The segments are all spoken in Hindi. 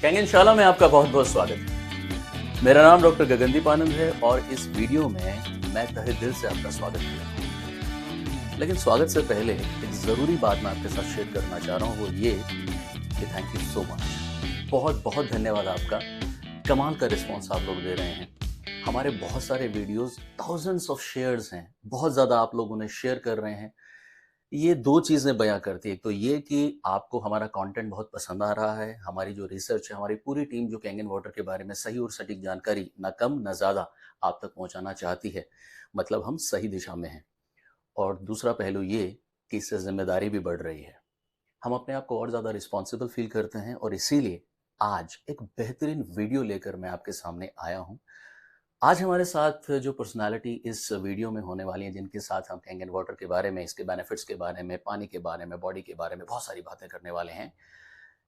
कैंगनशाला में आपका बहुत बहुत स्वागत है। मेरा नाम डॉक्टर गगनदीप आनंद है और इस वीडियो में मैं तहे दिल से आपका स्वागत करता हूँ। लेकिन स्वागत से पहले एक ज़रूरी बात मैं आपके साथ शेयर करना चाह रहा हूँ, वो ये कि थैंक यू सो मच। बहुत बहुत धन्यवाद आपका। कमाल का रिस्पॉन्स आप लोग दे रहे हैं। हमारे बहुत सारे वीडियोस थाउजेंड्स ऑफ शेयर्स हैं, बहुत ज़्यादा आप लोग उन्हें शेयर कर रहे हैं। ये दो चीज़ें बयां करती है, एक तो ये कि आपको हमारा कंटेंट बहुत पसंद आ रहा है, हमारी जो रिसर्च है, हमारी पूरी टीम जो कैंगन वाटर के बारे में सही और सटीक जानकारी न कम न ज़्यादा आप तक पहुंचाना चाहती है, मतलब हम सही दिशा में हैं। और दूसरा पहलू ये कि इससे जिम्मेदारी भी बढ़ रही है। हम अपने आप को और ज़्यादा रिस्पॉन्सिबल फील करते हैं और इसीलिए आज एक बेहतरीन वीडियो लेकर मैं आपके सामने आया हूँ। आज हमारे साथ जो पर्सनालिटी इस वीडियो में होने वाली हैं, जिनके साथ हम कैंगन वाटर के बारे में, इसके बेनिफिट्स के बारे में, पानी के बारे में, बॉडी के बारे में बहुत सारी बातें करने वाले हैं।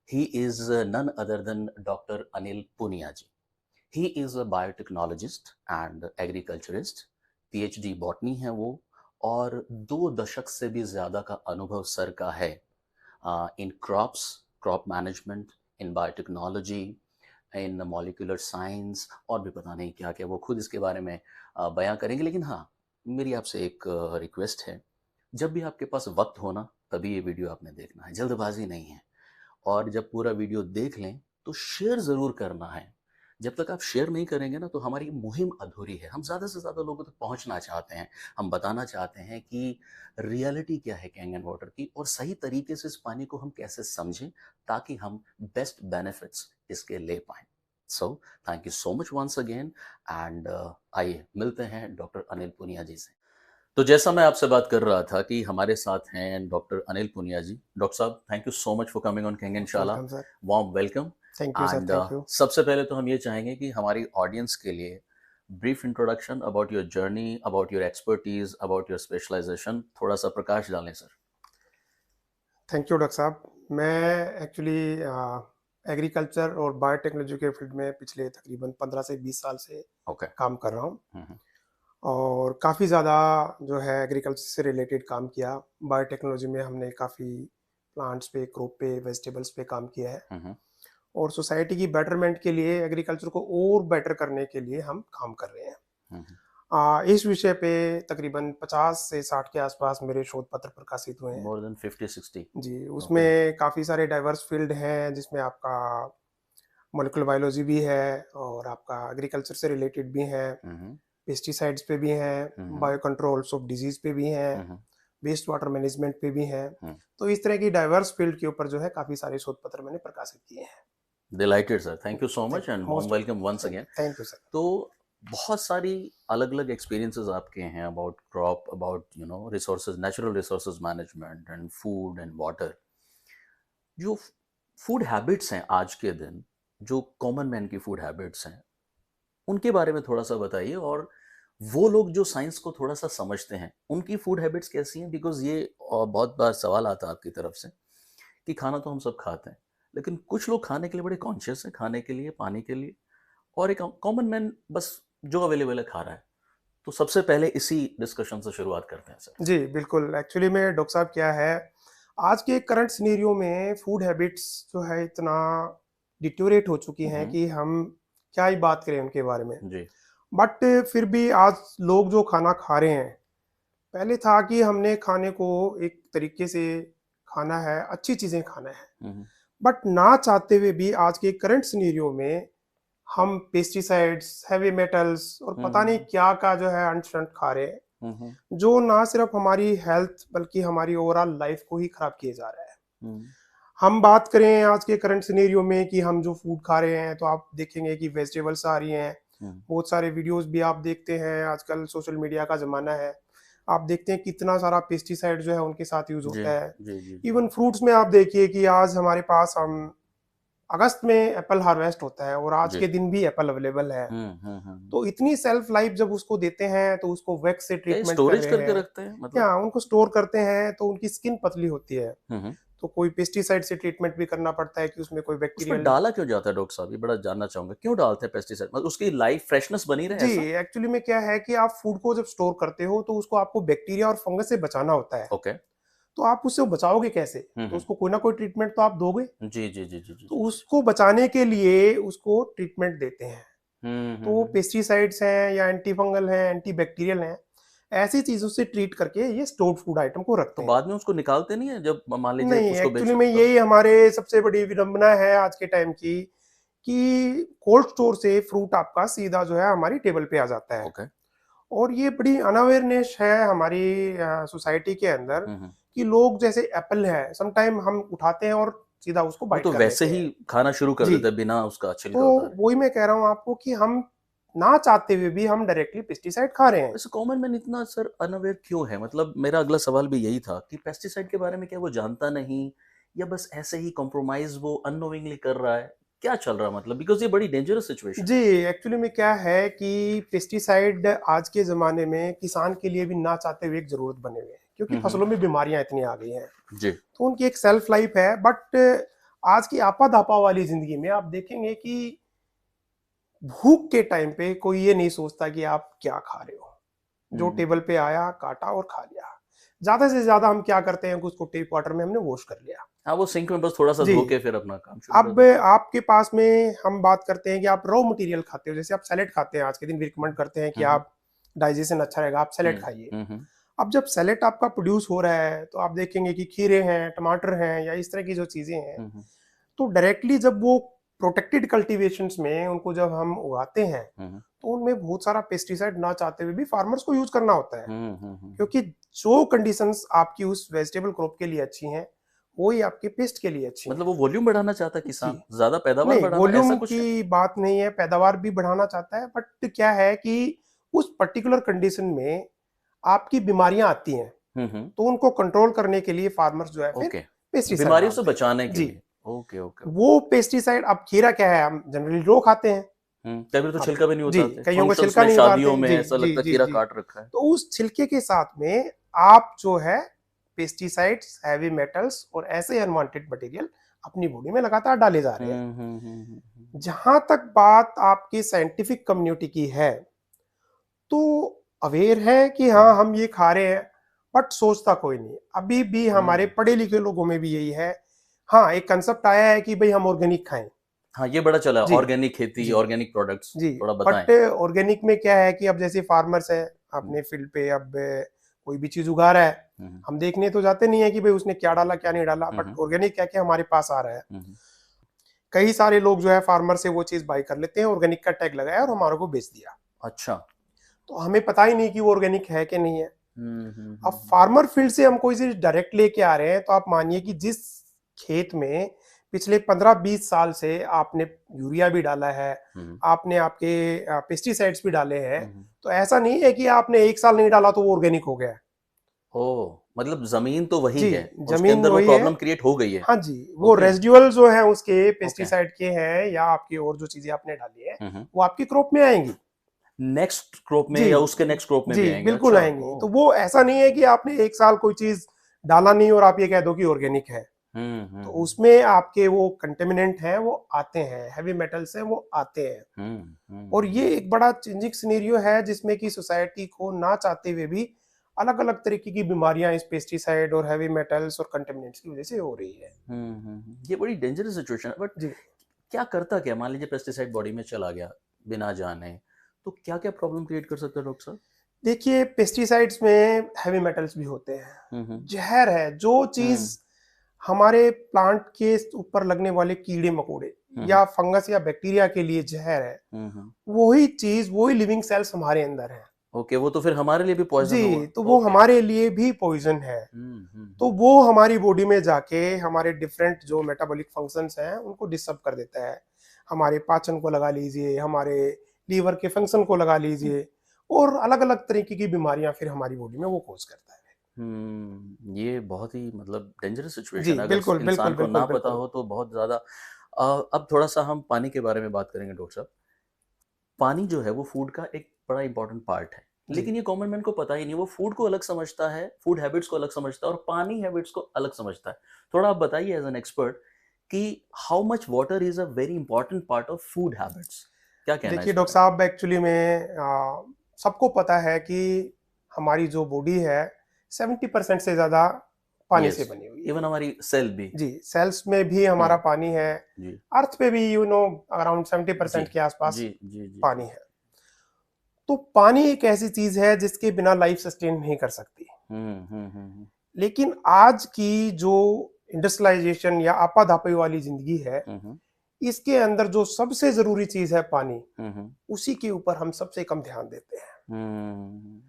He is none other than doctor Anil Poonia ji. He is a biotechnologist and agriculturist, PhD botany है वो, और 2 दशक से भी ज़्यादा का अनुभव सर का है in crops, crop management, in biotechnology, in molecular science और भी पता नहीं क्या क्या वो खुद इसके बारे में बयां करेंगे। लेकिन हाँ, मेरी आपसे एक रिक्वेस्ट है, जब भी आपके पास वक्त हो ना, तभी ये वीडियो आपने देखना है, जल्दबाजी नहीं है। और जब पूरा वीडियो देख लें तो शेयर ज़रूर करना है। जब तक आप शेयर नहीं करेंगे ना, तो हमारी मुहिम अधूरी है। हम ज़्यादा से ज़्यादा लोगों तक पहुंचना चाहते हैं। हम बताना चाहते हैं कि रियलिटी क्या है कैंगन वाटर की, और सही तरीके से इस पानी को हम कैसे समझें ताकि हम बेस्ट बेनिफिट्स इसके ले पाएं। So thank you so much once again and आइए मिलते हैं डॉक्टर अनिल पूनिया जी से। तो जैसा मैं आपसे बात कर रहा था कि हमारे साथ हैं डॉक्टर अनिल पूनिया जी। डॉक्टर साहब, thank you so much for coming on कैंगनशाला। Welcome sir. Warm welcome. Thank you sir. And thank you. सबसे पहले तो हम ये चाहेंगे कि हमारी ऑडियंस के लिए brief introduction about your journey, about your expertise, about your specialisation, थोड़ा सा प्रकाश डालें सर। थैंक यू डॉक्टर साहब। मैं एक्चुअली एग्रीकल्चर और बायोटेक्नोलॉजी के फील्ड में पिछले तकरीबन 15 से 20 साल से ओके। काम कर रहा हूँ और काफ़ी ज़्यादा जो है एग्रीकल्चर से रिलेटेड काम किया। बायोटेक्नोलॉजी में हमने काफ़ी प्लांट्स पे, क्रॉप पे, वेजिटेबल्स पे काम किया है और सोसाइटी की बेटरमेंट के लिए एग्रीकल्चर को और बेटर करने के लिए हम काम कर रहे हैं। इस विषय पे तकरीबन 50 से 60 के आसपास मेरे शोध पत्र प्रकाशित हुए हैं। मोर देन 50-60 जी, उसमें काफ़ी सारे डाइवर्स फील्ड हैं, जिसमें आपका मॉलिक्यूलर बायोलॉजी भी है और आपका एग्रीकल्चर से रिलेटेड भी है, पेस्टिसाइड्स पे भी हैं, बायो कंट्रोल्स ऑफ डिजीज पे भी हैं, वेस्ट वाटर मैनेजमेंट पे भी हैं। तो इस तरह की डाइवर्स फील्ड के ऊपर जो है काफ़ी सारे शोध पत्र मैंने प्रकाशित किए हैं। Delighted sir, thank you so much and warm most welcome once again. Thank you sir. तो बहुत सारी अलग अलग एक्सपीरियंसेस आपके हैं about crop, about resources, natural resources management and food and water. जो फूड हैबिट्स हैं आज के दिन, जो कॉमन मैन की फूड हैबिट्स हैं, उनके बारे में थोड़ा सा बताइए। और वो लोग जो साइंस को थोड़ा सा समझते हैं, उनकी फूड हैबिट्स कैसी हैं? बिकॉज ये बहुत बार सवाल आता है आपकी तरफ से कि खाना तो हम सब खाते हैं, लेकिन कुछ लोग खाने के लिए बड़े कॉन्शियस हैं, खाने के लिए, पानी के लिए, और एक कॉमन मैन बस जो अवेलेबल है खा रहा है। तो सबसे पहले इसी डिस्कशन से शुरुआत करते हैं सर। जी, बिल्कुल। एक्चुअली में डॉक्टर साहब क्या है, आज के करंट सिनेरियो में फूड हैबिट्स जो है इतना डिटेरियोरेट हो चुकी हैं कि हम क्या ही बात करें उनके बारे में। जी। बट फिर भी आज लोग जो खाना खा रहे हैं, पहले था कि हमने खाने को एक तरीके से खाना है, अच्छी चीज़ें खाना है। बट ना चाहते हुए भी आज के करंट सिनेरियो में हम पेस्टिसाइड्स, हैवी मेटल्स और पता नहीं क्या का जो है अंट-शंट खा रहे हैं, जो ना सिर्फ हमारी हेल्थ बल्कि हमारी ओवरऑल लाइफ को ही खराब किए जा रहा है। हम बात करें आज के करंट सिनेरियो में कि हम जो फूड खा रहे हैं, तो आप देखेंगे कि वेजिटेबल्स आ रही हैं, बहुत सारे वीडियोस भी आप देखते हैं, आजकल सोशल मीडिया का ज़माना है। आप देखते हैं कितना सारा पेस्टिसाइड जो है उनके साथ यूज़ होता है। इवन फ्रूट्स में आप देखिए कि आज हमारे पास हम अगस्त में एप्पल हार्वेस्ट होता है और आज के दिन भी एप्पल अवेलेबल है। तो इतनी सेल्फ लाइफ जब उसको देते हैं तो उसको वैक्स से ट्रीटमेंट स्टोरेज कर रहे करके हैं, रखते हैं मतलब? या उनको स्टोर करते हैं तो उनकी स्किन पतली होती है। तो कोई पेस्टिसाइड से ट्रीटमेंट भी करना पड़ता है कि उसमें कोई उसमें बैक्टीरियल। डाला क्यों जाता है डॉक्टर साहब? ये बड़ा जानना चाहूंगा, क्यों डालते हैं पेस्टिसाइड? मतलब उसकी लाइफ फ्रेशनेस बनी रहे, जी, ऐसा? एक्चुअली में क्या है कि आप फूड को जब स्टोर करते हो तो उसको आपको बैक्टीरिया और फंगस से बचाना होता है। ओके। तो आप उससे बचाओगे कैसे? तो उसको कोई ना कोई ट्रीटमेंट तो आप दोगे। जी जी जी जी जी। तो उसको बचाने के लिए उसको ट्रीटमेंट देते हैं। तो हम्म। पेस्टिसाइड्स हैं या एंटी फंगल हैं, एंटी बैक्टीरियल हैं, ऐसी चीजों से ट्रीट करके ये स्टोर्ड फूड आइटम को तो रखते हैं। बाद में उसको निकालते नहीं है जब मान लीजिए नहीं, उसको बेच एक्चुअली में तब? यही हमारे सबसे बड़ी विडंबना है आज के टाइम की, कि कोल्ड स्टोर से फ्रूट आपका सीधा जो है हमारी टेबल पे आ जाता है। ओके। और ये बड़ी अनअवेयरनेस है हमारी सोसाइटी के अंदर, कि लोग जैसे एप्पल है समटाइम हम उठाते हैं और सीधा उसको वो बाइट तो कर वैसे लेते ही हैं। खाना शुरू कर जी, देता है बिना उसका तो छिलका उतारे। वही मैं कह रहा हूँ आपको कि हम ना चाहते हुए भी हम डायरेक्टली पेस्टिसाइड खा रहे हैं। वैसे कॉमन मैन इतना सर अनअवेयर क्यों है? मतलब मेरा अगला सवाल भी यही था कि पेस्टिसाइड के बारे में क्या वो जानता नहीं, या बस ऐसे ही कॉम्प्रोमाइज वो अननोइंगली कर रहा है? क्या चल रहा है मतलब? बिकॉज ये बड़ी डेंजरस सिचुएशन जी, एक्चुअली में क्या है कि पेस्टिसाइड आज के ज़माने में किसान के लिए भी ना चाहते हुए एक ज़रूरत बने हुए हैं, क्योंकि है। फसलों में बीमारियां इतनी आ गई हैं। जी। तो उनकी एक सेल्फ लाइफ है, बट आज की आपाधापा वाली ज़िंदगी में आप देखेंगे कि भूख के टाइम पे कोई ये नहीं सोचता कि आप क्या खा रहे हो। जो हम्म। टेबल पे आया, काटा और खा लिया। ज़्यादा से ज़्यादा हम क्या करते हैं कि उसको टेप वाटर में हमने वॉश कर लिया। हाँ, वो सिंक में बस थोड़ा सा जी, धो के फिर अपना काम शुरू कर अब देते आपके पास में हम बात करते हैं कि आप रॉ मटेरियल खाते हो, जैसे आप सैलेड खाते हैं, आज के दिन भी रिकमेंड करते हैं कि हैं। आप डाइजेशन अच्छा रहेगा, आप सैलेड हम्म खाइए। हम्म अब जब सैलेड आपका प्रोड्यूस हो रहा है तो आप देखेंगे कि खीरे हैं, टमाटर हैं या इस तरह की जो चीजें हैं, हम्म तो डायरेक्टली जब वो प्रोटेक्टेड कल्टीवेशंस में उनको जब हम उगाते हैं, हम्म तो उनमें बहुत सारा पेस्टिसाइड ना चाहते हुए भी फार्मर्स को यूज करना होता है। हम्म। क्योंकि जो कंडीशंस आपकी उस वेजिटेबल क्रॉप के लिए अच्छी हैं, वही आपके पेस्ट के लिए अच्छी मतलब हैं। वो वॉल्यूम बढ़ाना चाहता है जी, किसान, ज्यादा पैदावार नहीं, बढ़ाना, ऐसा वॉल्यूम कुछ है? की बात नहीं है, पैदावार भी बढ़ाना चाहता है, बट क्या है कि उस पर्टिकुलर कंडीशन में आपकी बीमारियां आती हैं, तो उनको कंट्रोल करने के लिए फार्मर्स जो है फिर ओके। पेस्टिसाइड बीमारियों से डालते हैं। बचाने के जी, लिए। Okay okay okay. वो पेस्टिसाइड, अब खीरा क्या है, हम जनरली रो खाते हैं। कभी तो अब छिलका भी नहीं जी, उतारते, कईयों को फंक्शंस छिलका में नहीं शादियों उतारते। में जी, ऐसा जी, लगता है जी, खीरा जी। काट रखा है। तो उस छिलके के साथ में आप जो है पेस्टिसाइड्स, हैवी मेटल्स और ऐसे अनवांटेड मटेरियल अपनी बॉडी में लगातार डाले जा रहे हैं। हम्म। जहां तक बात आपकी साइंटिफिक कम्युनिटी की है, तो अवेयर है कि हाँ हम्म हम ये खा रहे हैं, बट सोचता कोई नहीं। अभी भी हमारे हम्म। पढ़े लिखे लोगों में भी यही है। हाँ, एक कंसेप्ट आया है कि भाई हम ऑर्गेनिक खाएं। हाँ, ये बड़ा चला, जी, ऑर्गेनिक खेती, जी, ऑर्गेनिक प्रोडक्ट्स, जी, थोड़ा बताएं। बट ऑर्गेनिक में क्या है कि अब जैसे फार्मर्स है हम्म अपने फील्ड पे, अब कोई भी चीज उगा रहा है, हम्म हम देखने तो जाते नहीं है कि भाई उसने क्या डाला क्या नहीं डाला, बट हम्म ऑर्गेनिक क्या क्या हमारे पास आ रहा है। हम्म। कई सारे लोग जो है फार्मर से वो चीज बाई कर लेते हैं, ऑर्गेनिक का टैग लगाया और हमारे को बेच दिया। अच्छा। तो हमें पता ही नहीं कि वो ऑर्गेनिक है कि नहीं है। अब हम्म। फार्मर फील्ड से हम कोई चीज डायरेक्ट लेके आ रहे हैं, तो आप मानिए कि जिस खेत में पिछले 15-20 साल से आपने यूरिया भी डाला है, हम्म आपने आपके पेस्टिसाइड्स भी डाले हैं, हम्म। तो ऐसा नहीं है कि आपने एक साल नहीं डाला तो वो ऑर्गेनिक हो गया। ओ, मतलब जमीन तो वही जी, है और उसके जमीन अंदर वो वही है। प्रॉब्लम क्रिएट हो गई है। हाँ जी, वो ओके रेजिडुअल जो है उसके ओके। पेस्टिसाइड के हैं या आपकी और जो चीजें आपने डाली है, हम्म। वो आपकी क्रॉप में आएंगी। नेक्स्ट क्रॉप में जी, या उसके नेक्स्ट क्रॉप में भी जी, आएंगे? बिल्कुल अच्छा। आएंगी। ओ। तो वो ऐसा नहीं है कि आपने एक साल कोई चीज डाला नहीं और आप ये कह दो कि ऑर्गेनिक है। तो हम्म। उसमें आपके वो कंटेमिनेंट हैं वो आते हैं, हैवी मेटल्स हैं वो आते हैं। और ये हम्म। एक बड़ा चेंजिंग सिनेरियो है जिसमें कि सोसाइटी को ना चाहते हुए भी अलग अलग तरीके की बीमारियां इस पेस्टिसाइड और हैवी मेटल्स और कंटेमिनेंट्स की वजह से हो रही है। ये बड़ी डेंजरस सिचुएशन है, बट जी, क्या करता क्या? मान लीजिए पेस्टिसाइड बॉडी में चला गया बिना जाने, तो क्या क्या प्रॉब्लम क्रिएट कर सकता है डॉक्टर साहब? देखिए पेस्टिसाइड्स में हैवी मेटल्स भी होते हैं, हम्म जहर है। जो चीज हम्म हमारे प्लांट के ऊपर लगने वाले कीड़े मकोड़े हम्म या फंगस या बैक्टीरिया के लिए जहर है, हम्म। वही चीज, वही लिविंग सेल्स हमारे अंदर है। ओके, वो तो फिर हमारे लिए भी पॉइजन जी, हुआ। तो वो ओके। हमारे लिए भी पॉइजन है। तो वो हमारी बॉडी में जाके हमारे डिफरेंट जो मेटाबॉलिक फंक्शंस हैं उनको डिस्टर्ब कर देता है। हमारे पाचन को लगा लीजिए, हमारे लीवर के फंक्शन को लगा लीजिए, और अलग अलग तरीके की बीमारियां फिर हमारी बॉडी में वो कोज करता है। ये बहुत ही मतलब डेंजरस जी, सिचुएशन है, अगर बिल्कुल बिल्कुल इंसान को बिल्कुल ना पता बिल्कुल। हो तो बहुत ज़्यादा। अब थोड़ा सा हम पानी के बारे में बात करेंगे डॉक्टर साहब। पानी जो है वो फूड का एक बड़ा इंपॉर्टेंट पार्ट है, जी, लेकिन ये कॉमन मैन को पता ही नहीं। वो फूड को अलग समझता है, फूड हैबिट्स को अलग समझता है और पानी हैबिट्स को अलग समझता है। थोड़ा आप बताइए एज एन एक्सपर्ट कि how much water is a very important part of food habits. क्या कहना है देखिए इस डॉक्टर बारे में? साहब, एक्चुअली में सबको पता है कि हमारी जो बॉडी है 70% से ज़्यादा पानी Yes. से बनी हुई है। इवन हमारी सेल भी। जी, सेल्स में भी हमारा पानी है। जी अर्थ पे भी अराउंड 70% जी के आसपास जी जी जी पानी है। तो पानी एक ऐसी चीज है जिसके बिना लाइफ सस्टेन नहीं कर सकती। हम्म। लेकिन आज की जो इंडस्ट्रियलाइजेशन या आपाधापी वाली जिंदगी है, हम्म इसके अंदर जो सबसे जरूरी चीज है पानी, हम्म उसी के ऊपर हम सबसे कम ध्यान देते हैं। हम्म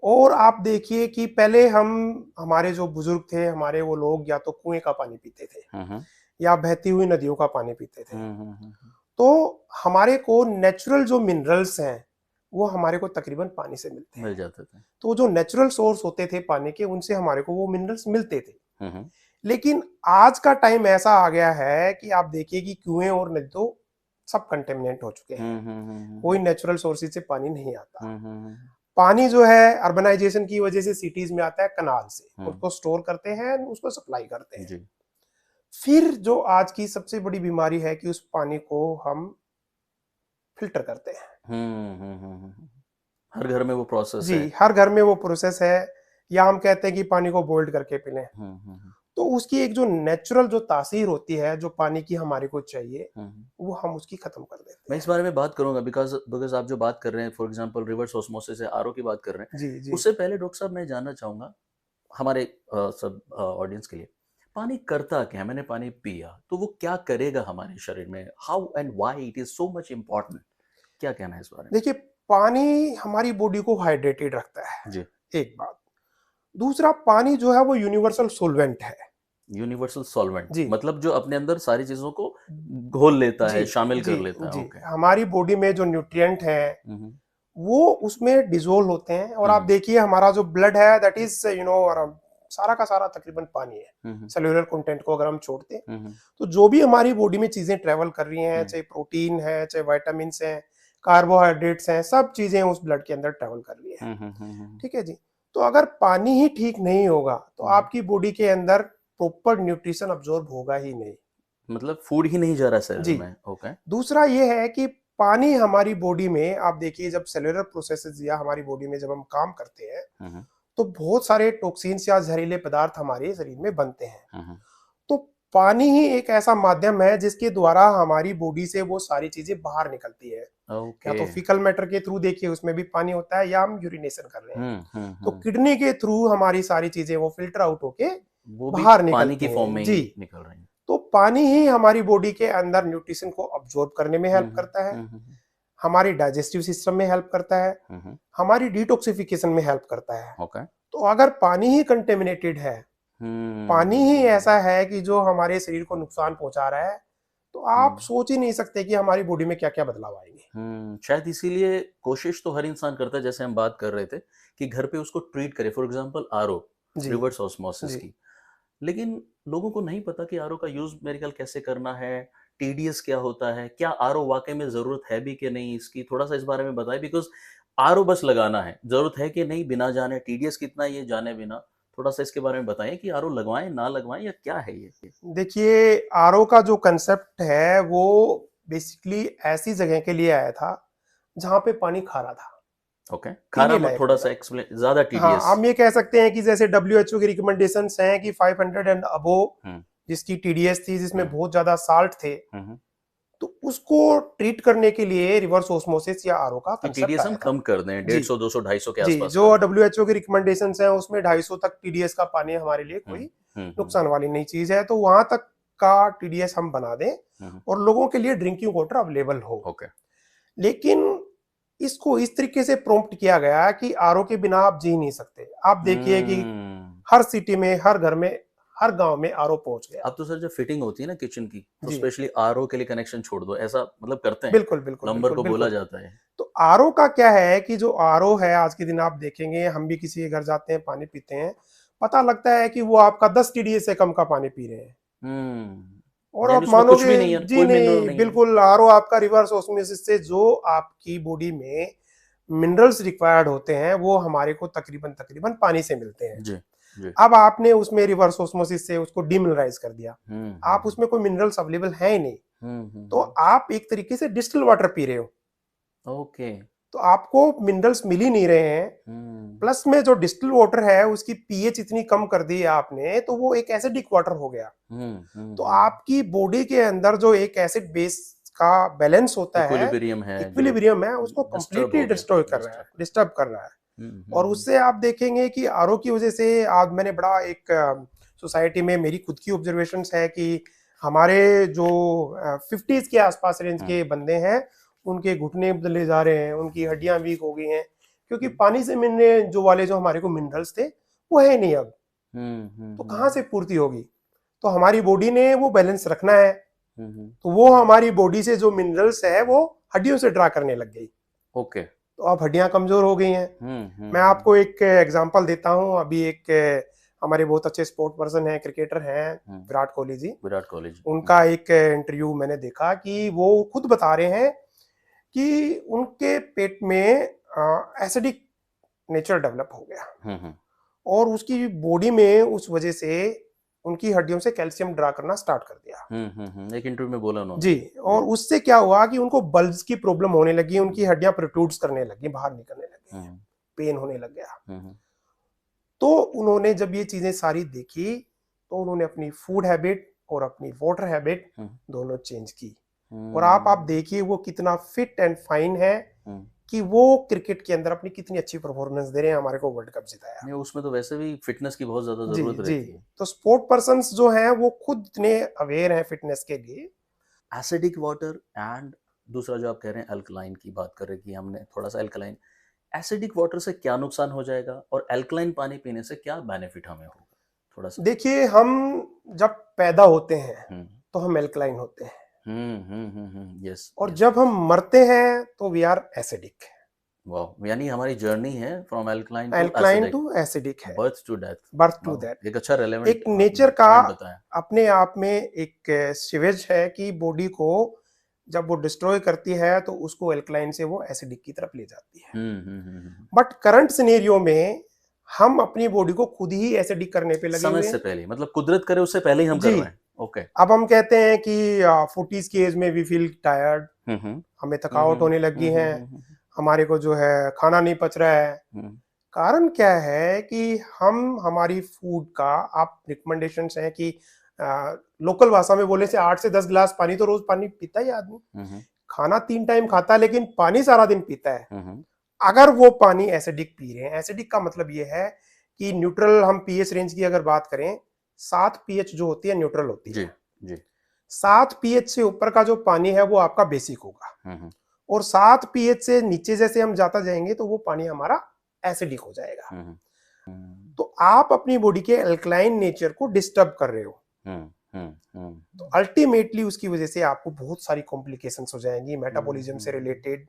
और आप देखिए कि पहले हमारे जो बुजुर्ग थे, हमारे वो लोग या तो कुएं का पानी पीते थे हम्म या बहती हुई नदियों का पानी पीते थे। हम्म तो हमारे को नेचुरल जो मिनरल्स हैं वो हमारे को तकरीबन पानी से मिलते हैं। मिल जाते थे। तो जो नेचुरल सोर्स होते थे पानी के, उनसे हमारे को वो मिनरल्स मिलते थे। हम्म लेकिन आज का टाइम ऐसा आ गया है कि आप देखिए कि कुएं और नदी तो सब कंटेमिनेट हो चुके हैं। कोई नेचुरल सोर्सेज से पानी नहीं आता। हम्म पानी जो है अर्बनाइजेशन की वजह से सिटीज में आता है कनाल से, हम्म। उसको स्टोर करते हैं, उसको सप्लाई करते हैं। जी फिर जो आज की सबसे बड़ी बीमारी है कि उस पानी को हम फिल्टर करते हैं। हर घर में वो प्रोसेस जी, है। हर घर में वो प्रोसेस है। या हम कहते हैं कि पानी को बॉइल्ड करके पी लें। हम्म तो उसकी एक जो नेचुरल जो तासीर होती है, जो पानी की हमारे को चाहिए, वो हम उसकी खत्म कर देते मैं हैं। इस बारे में बात करूंगा बिकॉज बिकॉज आप जो बात कर रहे हैं, फॉर एग्जांपल रिवर्स ऑस्मोसिस है, आरओ की बात कर रहे हैं। जी जी। उससे पहले डॉक्टर साहब मैं जानना चाहूंगा हमारे सब ऑडियंस के लिए, पानी करता क्या है? मैंने पानी पिया तो वो क्या करेगा हमारे शरीर में? How and why it is so much important? क्या कहना है इस बारे में? देखिए, पानी हमारी बॉडी को हाइड्रेटेड रखता है, जी। एक बात। दूसरा, पानी जो है वो यूनिवर्सल सोलवेंट है। यूनिवर्सल सॉल्वेंट जी मतलब जो अपने अंदर सारी चीजों को घोल लेता जी है, शामिल जी कर लेता है। जी। ओके। हमारी बॉडी में जो न्यूट्रिएंट है हम्म वो उसमें डिजोल्व होते हैं। और आप हम्म देखिए हमारा जो ब्लड है दैट इज सारा का सारा तकरीबन पानी है। हम्म सेल्यूलर कंटेंट को अगर हम छोड़ते हैं, हम्म तो जो भी हमारी बॉडी में चीजें ट्रेवल कर रही हैं, चाहे प्रोटीन है, चाहे विटामिन हैं, कार्बोहाइड्रेट्स हैं, सब चीजें उस ब्लड के अंदर ट्रेवल कर रही हैं। ठीक है जी। तो अगर पानी ही ठीक नहीं होगा तो आपकी बॉडी के अंदर प्रॉपर न्यूट्रिशन अब्जॉर्ब होगा ही नहीं। मतलब फूड ही नहीं जा रहा शरीर जी। में। ओके। दूसरा ये है कि पानी हमारी बॉडी में, आप देखिए जब सेलुलर प्रोसेसेस या हमारी बॉडी में जब हम काम करते हैं, तो बहुत सारे टॉक्सिन्स या जहरीले पदार्थ हमारे शरीर में बनते हैं। तो पानी ही एक ऐसा माध्यम है जिसके द्वारा हमारी बॉडी से वो सारी चीजें बाहर निकलती है। या तो फीकल मैटर के थ्रू, देखिए उसमें भी पानी होता है, या हम यूरिनेशन कर रहे हैं तो किडनी के थ्रू हमारी सारी चीजें वो फिल्टर आउट होके वो भी बाहर पानी की निकलती फॉर्म हैं। में जी। ही निकल रही है। तो पानी ही हमारी बॉडी के अंदर न्यूट्रिशन को अब्जॉर्ब करने में हेल्प करता है, हमारी डाइजेस्टिव सिस्टम में हेल्प करता है, हमारी डिटॉक्सिफिकेशन में हेल्प करता है। ओके। तो अगर पानी ही कंटेमिनेटेड है, पानी ही ऐसा है कि जो हमारे शरीर को नुकसान पहुंचा रहा है, तो आप सोच ही नहीं सकते कि हमारी बॉडी में क्या क्या बदलाव आएंगे। शायद इसीलिए कोशिश तो हर इंसान करता है, जैसे हम बात कर रहे थे कि घर पे उसको ट्रीट करे, for example RO, reverse osmosis की। लेकिन लोगों को नहीं पता कि आरओ का यूज मेरे ख्याल कैसे करना है, टीडीएस क्या होता है, क्या आरओ वाकई में जरूरत है भी कि नहीं इसकी, थोड़ा सा इस बारे में बताएं। बिकॉज आरओ बस लगाना है, जरूरत है कि नहीं बिना जाने, टीडीएस कितना ये जाने बिना, थोड़ा सा इसके बारे में बताएं कि आरओ लगवाएं ना लगवाएं या क्या है ये। देखिए, आरओ का जो कंसेप्ट है वो बेसिकली ऐसी जगह के लिए आया था जहां पे पानी खारा था। ओके। खारा में थोड़ा सा एक्सप्लेन, ज्यादा हाँ, टीडीएस। हम ये कह सकते हैं कि जैसे डब्ल्यूएचओ की रिकमेंडेशंस हैं कि 500 एंड अबोव जिसकी टीडीएस थी, जिसमें बहुत ज्यादा साल्ट थे, तो उसको ट्रीट करने के लिए रिवर्स ऑस्मोसिस या आरओ का कंसेप्ट टीडीएस हम आया था। कम कर दें 150, 200, 250 के जी, आसपास जो डब्ल्यूएचओ की रिकमेंडेशंस हैं उसमें 250 तक टीडीएस का पानी हमारे लिए कोई नुकसान वाली नहीं चीज है। तो वहां तक का टीडीएस हम बना दें और लोगों के लिए ड्रिंकिंग वाटर अवेलेबल हो। ओके। लेकिन इसको इस तरीके से प्रॉम्प्ट किया गया कि आरओ के बिना आप जी नहीं सकते। आप देखिए कि हर सिटी में, हर घर में, हर गांव में आरओ पहुंच गया। अब तो सर जब फिटिंग होती है ना किचन की, तो जी। स्पेशली आरओ के लिए कनेक्शन छोड़ दो, ऐसा मतलब करते हैं। बिल्कुल बिल्कुल प्लम्बर बिल्कुल को बोला बिल्कुल। जाता है। तो आरओ का क्या है कि जो आरओ है, आज के दिन आप देखेंगे, हम भी किसी के घर जाते हैं, पानी पीते हैं, पता लगता है कि वो आपका 10 टीडीएस से कम का पानी पी रहे हैं। और यानी आप उसमें कुछ भी मानोगे, नहीं है, जी कोई मिनरल नहीं, नहीं है। बिल्कुल आरओ आपका रिवर्स ऑस्मोसिस से जो आपकी बॉडी में मिनरल्स रिक्वायर्ड होते हैं वो हमारे को तकरीबन तकरीबन पानी से मिलते हैं। जी जी। अब आपने उसमें रिवर्स ऑस्मोसिस से उसको डीमिनरलाइज कर दिया, आप उसमें कोई मिनरल्स अवेलेबल है ही नहीं, तो आप एक तरीके से डिस्टिल वाटर पी रहे हो। ओके। तो आपको मिनरल्स मिल ही नहीं रहे हैं, प्लस में जो डिस्टिल वाटर है उसकी पीएच इतनी कम कर दी है आपने, तो वो एक एसिडिक वाटर हो गया। तो आपकी बॉडी के अंदर जो एक एसिड बेस का बैलेंस होता है, इक्विलिब्रियम है, उसको कंप्लीटली डिस्ट्रॉय कर रहा है, डिस्टर्ब कर रहा है। और उससे आप देखेंगे कि आरओ की वजह से आज मैंने बड़ा एक सोसाइटी में मेरी खुद की ऑब्जर्वेशंस है कि हमारे जो 50s के आसपास रेंज के बंदे हैं, उनके घुटने बदले जा रहे हैं, उनकी हड्डियां वीक हो गई हैं, क्योंकि पानी से मिलने जो वाले जो हमारे को मिनरल्स थे वो है नहीं अब। तो कहाँ से पूर्ति होगी? तो हमारी बॉडी ने वो बैलेंस रखना है, तो वो हमारी बॉडी से जो मिनरल्स है वो हड्डियों से ड्रा करने लग गई। ओके। तो अब हड्डियां कमजोर हो गई हैं। मैं आपको एक एग्जांपल देता हूं। अभी एक हमारे बहुत अच्छे स्पोर्ट पर्सन हैं, क्रिकेटर हैं, विराट कोहली जी। उनका एक इंटरव्यू मैंने देखा कि वो खुद बता रहे हैं कि उनके पेट में एसिडिक नेचर डेवलप हो गया और उसकी बॉडी में उस वजह से उनकी हड्डियों से कैल्शियम ड्रा करना स्टार्ट कर दिया। एक इंटरव्यू में बोला उन्होंने जी। और उससे क्या हुआ कि उनको बल्ब्स की प्रॉब्लम होने लगी, उनकी हड्डियां प्रोट्रूड्स करने लगी, बाहर निकलने लगी, पेन होने लग गया। तो उन्होंने जब ये चीजें सारी देखी तो उन्होंने अपनी फूड हैबिट और अपनी वाटर हैबिट दोनों चेंज की। और आप देखिए वो कितना फिट एंड फाइन है कि वो क्रिकेट के अंदर अपनी कितनी अच्छी परफॉर्मेंस दे रहे हैं, हमारे को वर्ल्ड कप जिताया। नहीं, उसमें तो वैसे भी फिटनेस की बहुत ज्यादा जरूरत रहती है। तो स्पोर्ट पर्संस जो हैं वो खुद इतने अवेयर हैं फिटनेस के लिए। एसिडिक वाटर एंड दूसरा जो आप कह रहे हैं अल्कलाइन की बात कर रहे हैं कि हमने थोड़ा सा अल्कलाइन, एसिडिक वाटर से क्या नुकसान हो जाएगा और अल्कलाइन पानी पीने से क्या बेनिफिट हमें होगा? थोड़ा सा देखिए, हम जब पैदा होते हैं तो हम अल्कलाइन होते हैं। यस। और जब हम मरते हैं तो वी आर एसिडिक। वाह, यानी हमारी जर्नी है फ्रॉम अल्कलाइन टू एसिडिक है, बर्थ टू डेथ। एक अच्छा रेलेवेंट एक नेचर का अपने आप में एक सिवेज है कि बॉडी को जब वो डिस्ट्रॉय करती है तो उसको अल्कलाइन से वो एसिडिक की तरफ ले जाती है। बट करंट सिनेरियो में हम अपनी बॉडी को खुद ही एसिडिक करने पे लगे हुए हैं। समय से पहले, मतलब कुदरत करे उससे पहले ही हम कर रहे हैं। ओके। अब हम कहते हैं कि 40s की एज में वी फील टायर्ड, हमें थकावट होने लगी है, हमारे को जो है खाना नहीं पच रहा है। कारण क्या है कि हम हमारी फूड का, आप रिकमेंडेशंस हैं कि लोकल भाषा में बोले से 8 से 10 गिलास पानी तो रोज पानी पीता ही आदमी। खाना 3 टाइम खाता है लेकिन पानी सारा दिन पीता है। अगर वो पानी एसिडिक पी रहे हैं, एसिडिक का मतलब ये है कि न्यूट्रल, हम पीएच रेंज की अगर बात करें, 7 पीएच जो होती है न्यूट्रल होती है। जी। 7 पीएच से ऊपर का जो पानी है वो आपका बेसिक होगा, और 7 पीएच से नीचे जैसे हम जाता जाएंगे तो वो पानी हमारा एसिडिक हो जाएगा। तो आप अपनी बॉडी के अल्कलाइन नेचर को डिस्टर्ब कर रहे हो। तो अल्टीमेटली उसकी वजह से आपको बहुत सारी कॉम्प्लिकेशंस हो जाएंगी मेटाबॉलिज्म से रिलेटेड।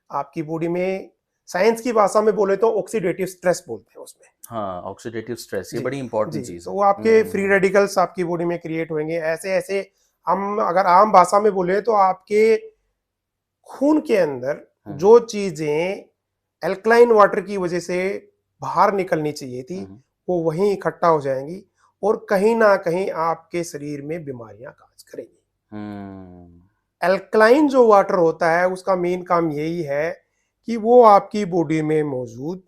आपकी बॉडी में, साइंस की भाषा में बोले तो ऑक्सीडेटिव स्ट्रेस बोलते हैं उसमें। हाँ, ऑक्सीडेटिव स्ट्रेस, ये बड़ी इंपॉर्टेंट चीज है। तो आपके फ्री रेडिकल्स आपकी बॉडी में क्रिएट होंगे। ऐसे ऐसे हम अगर आम भाषा में बोले तो आपके खून के अंदर जो चीजें अल्कलाइन वाटर की वजह से बाहर निकलनी चाहिए थी वो वहीं इकट्ठा हो जाएंगी और कहीं ना कहीं आपके शरीर में बीमारियां काज करेंगी। अल्कलाइन जो वाटर होता है उसका मेन काम यही है कि वो आपकी बॉडी में मौजूद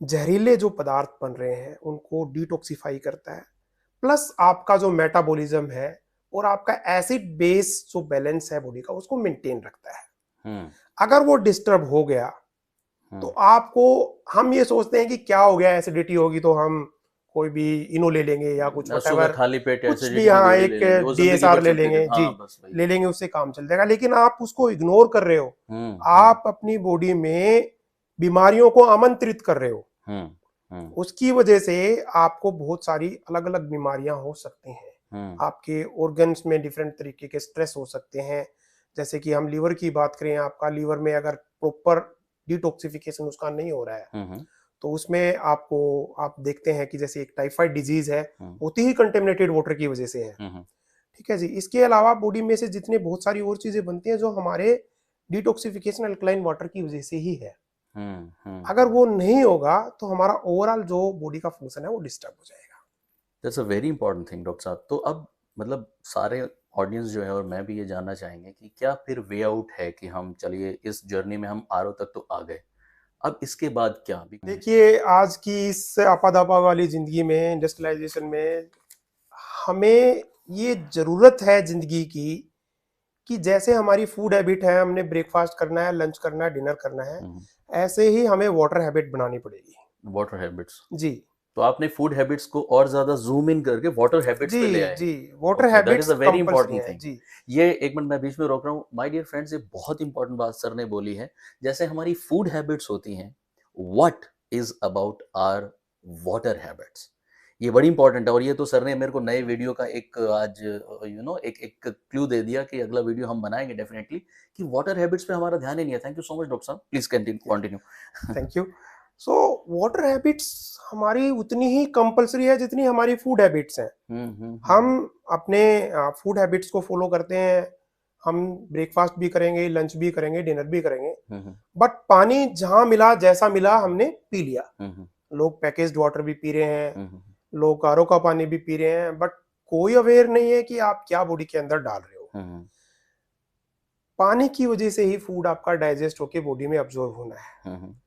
जहरीले जो पदार्थ बन रहे हैं उनको डिटॉक्सिफाई करता है, प्लस आपका जो मेटाबॉलिज्म है और आपका एसिड बेस जो बैलेंस है बॉडी का उसको मेंटेन रखता है। अगर वो डिस्टर्ब हो गया तो आपको, हम ये सोचते हैं कि क्या हो गया, एसिडिटी होगी तो हम कोई भी इनो ले लेंगे या कुछ खाली पेट कुछ भी, हाँ एक डीएसआर ले लेंगे जी, ले लेंगे, उससे काम चल जाएगा। लेकिन आप उसको इग्नोर कर रहे हो। आप अपनी बॉडी में बीमारियों को आमंत्रित कर रहे हो। उसकी वजह से आपको बहुत सारी अलग अलग बीमारियां हो सकती हैं। आपके ऑर्गन्स में डिफरेंट तरीके के स्ट्रेस हो सकते हैं। जैसे कि हम लीवर की बात करें, आपका लीवर में अगर प्रॉपर डिटॉक्सिफिकेशन उसका नहीं हो रहा है तो उसमें आपको, आप देखते हैं कि जैसे एक टाइफाइड डिजीज है, होती ही कंटेमिनेटेड वाटर की वजह से है। ठीक है जी। इसके अलावा बॉडी में से जितने बहुत सारी और चीजें बनती हैं जो हमारे डिटॉक्सिफिकेशन अल्कलाइन वाटर की वजह से ही है। अगर वो नहीं होगा तो हमारा ओवरऑल जो बॉडी का फंक्शन है वो डिस्टर्ब हो जाएगा। That's a very important thing doctor साहब। तो अब मतलब सारे ऑडियंस जो है और मैं भी ये जानना चाहेंगे कि क्या फिर वे आउट है कि हम, चलिए इस जर्नी में हम आरओ तक तो आ गए, अब इसके बाद क्या? देखिए, आज की इस आपाधापा वाली जिंदगी में, इंडस्ट्रियलाइजेशन में, हमें ये जरूरत है जिंदगी की कि जैसे हमारी फूड हैबिट है, हमने ब्रेकफास्ट करना है, लंच करना है, डिनर करना है, ऐसे ही हमें वाटर हैबिट बनानी पड़ेगी। Water habits. जी। तो आपने फूड हैबिट्स को और ज्यादा जूम इन करके वाटर हैबिट्स पे ले जी आए। जी, water okay, that is habits a very compulsory important है थिंग। जी। ये एक मिनट मैं बीच में रोक रहा हूँ माय डियर फ्रेंड्स, ये बहुत इंपॉर्टेंट बात सर ने बोली है। जैसे हमारी फूड हैबिट्स होती हैं, what is about our water habits, ये बड़ी इंपॉर्टेंट है। और ये तो सर ने मेरे को नए वीडियो का एक आज एक एक क्लू दे दिया कि अगला वीडियो हम बनाएंगे डेफिनेटली, कि वाटर हैबिट्स पे हमारा ध्यान ही नहीं है। Thank you so much doctor साहब, please continue. Thank you. So water habits हमारी उतनी ही कंपल्सरी है जितनी हमारी फूड हैबिट्स हैं। हम अपने फूड हैबिट्स को फॉलो करते हैं, हम ब्रेकफास्ट भी करेंगे, लंच भी करेंगे, डिनर भी करेंगे, बट पानी जहां मिला, जैसा मिला, हमने पी लिया। लोग पैकेज्ड वाटर भी पी रहे हैं, लोग आरओ का पानी भी पी रहे हैं, बट कोई अवेयर नहीं है कि आप क्या बॉडी के अंदर डाल रहे हो। पानी की वजह से ही फूड आपका डाइजेस्ट होके बॉडी में अब्जॉर्ब होना है।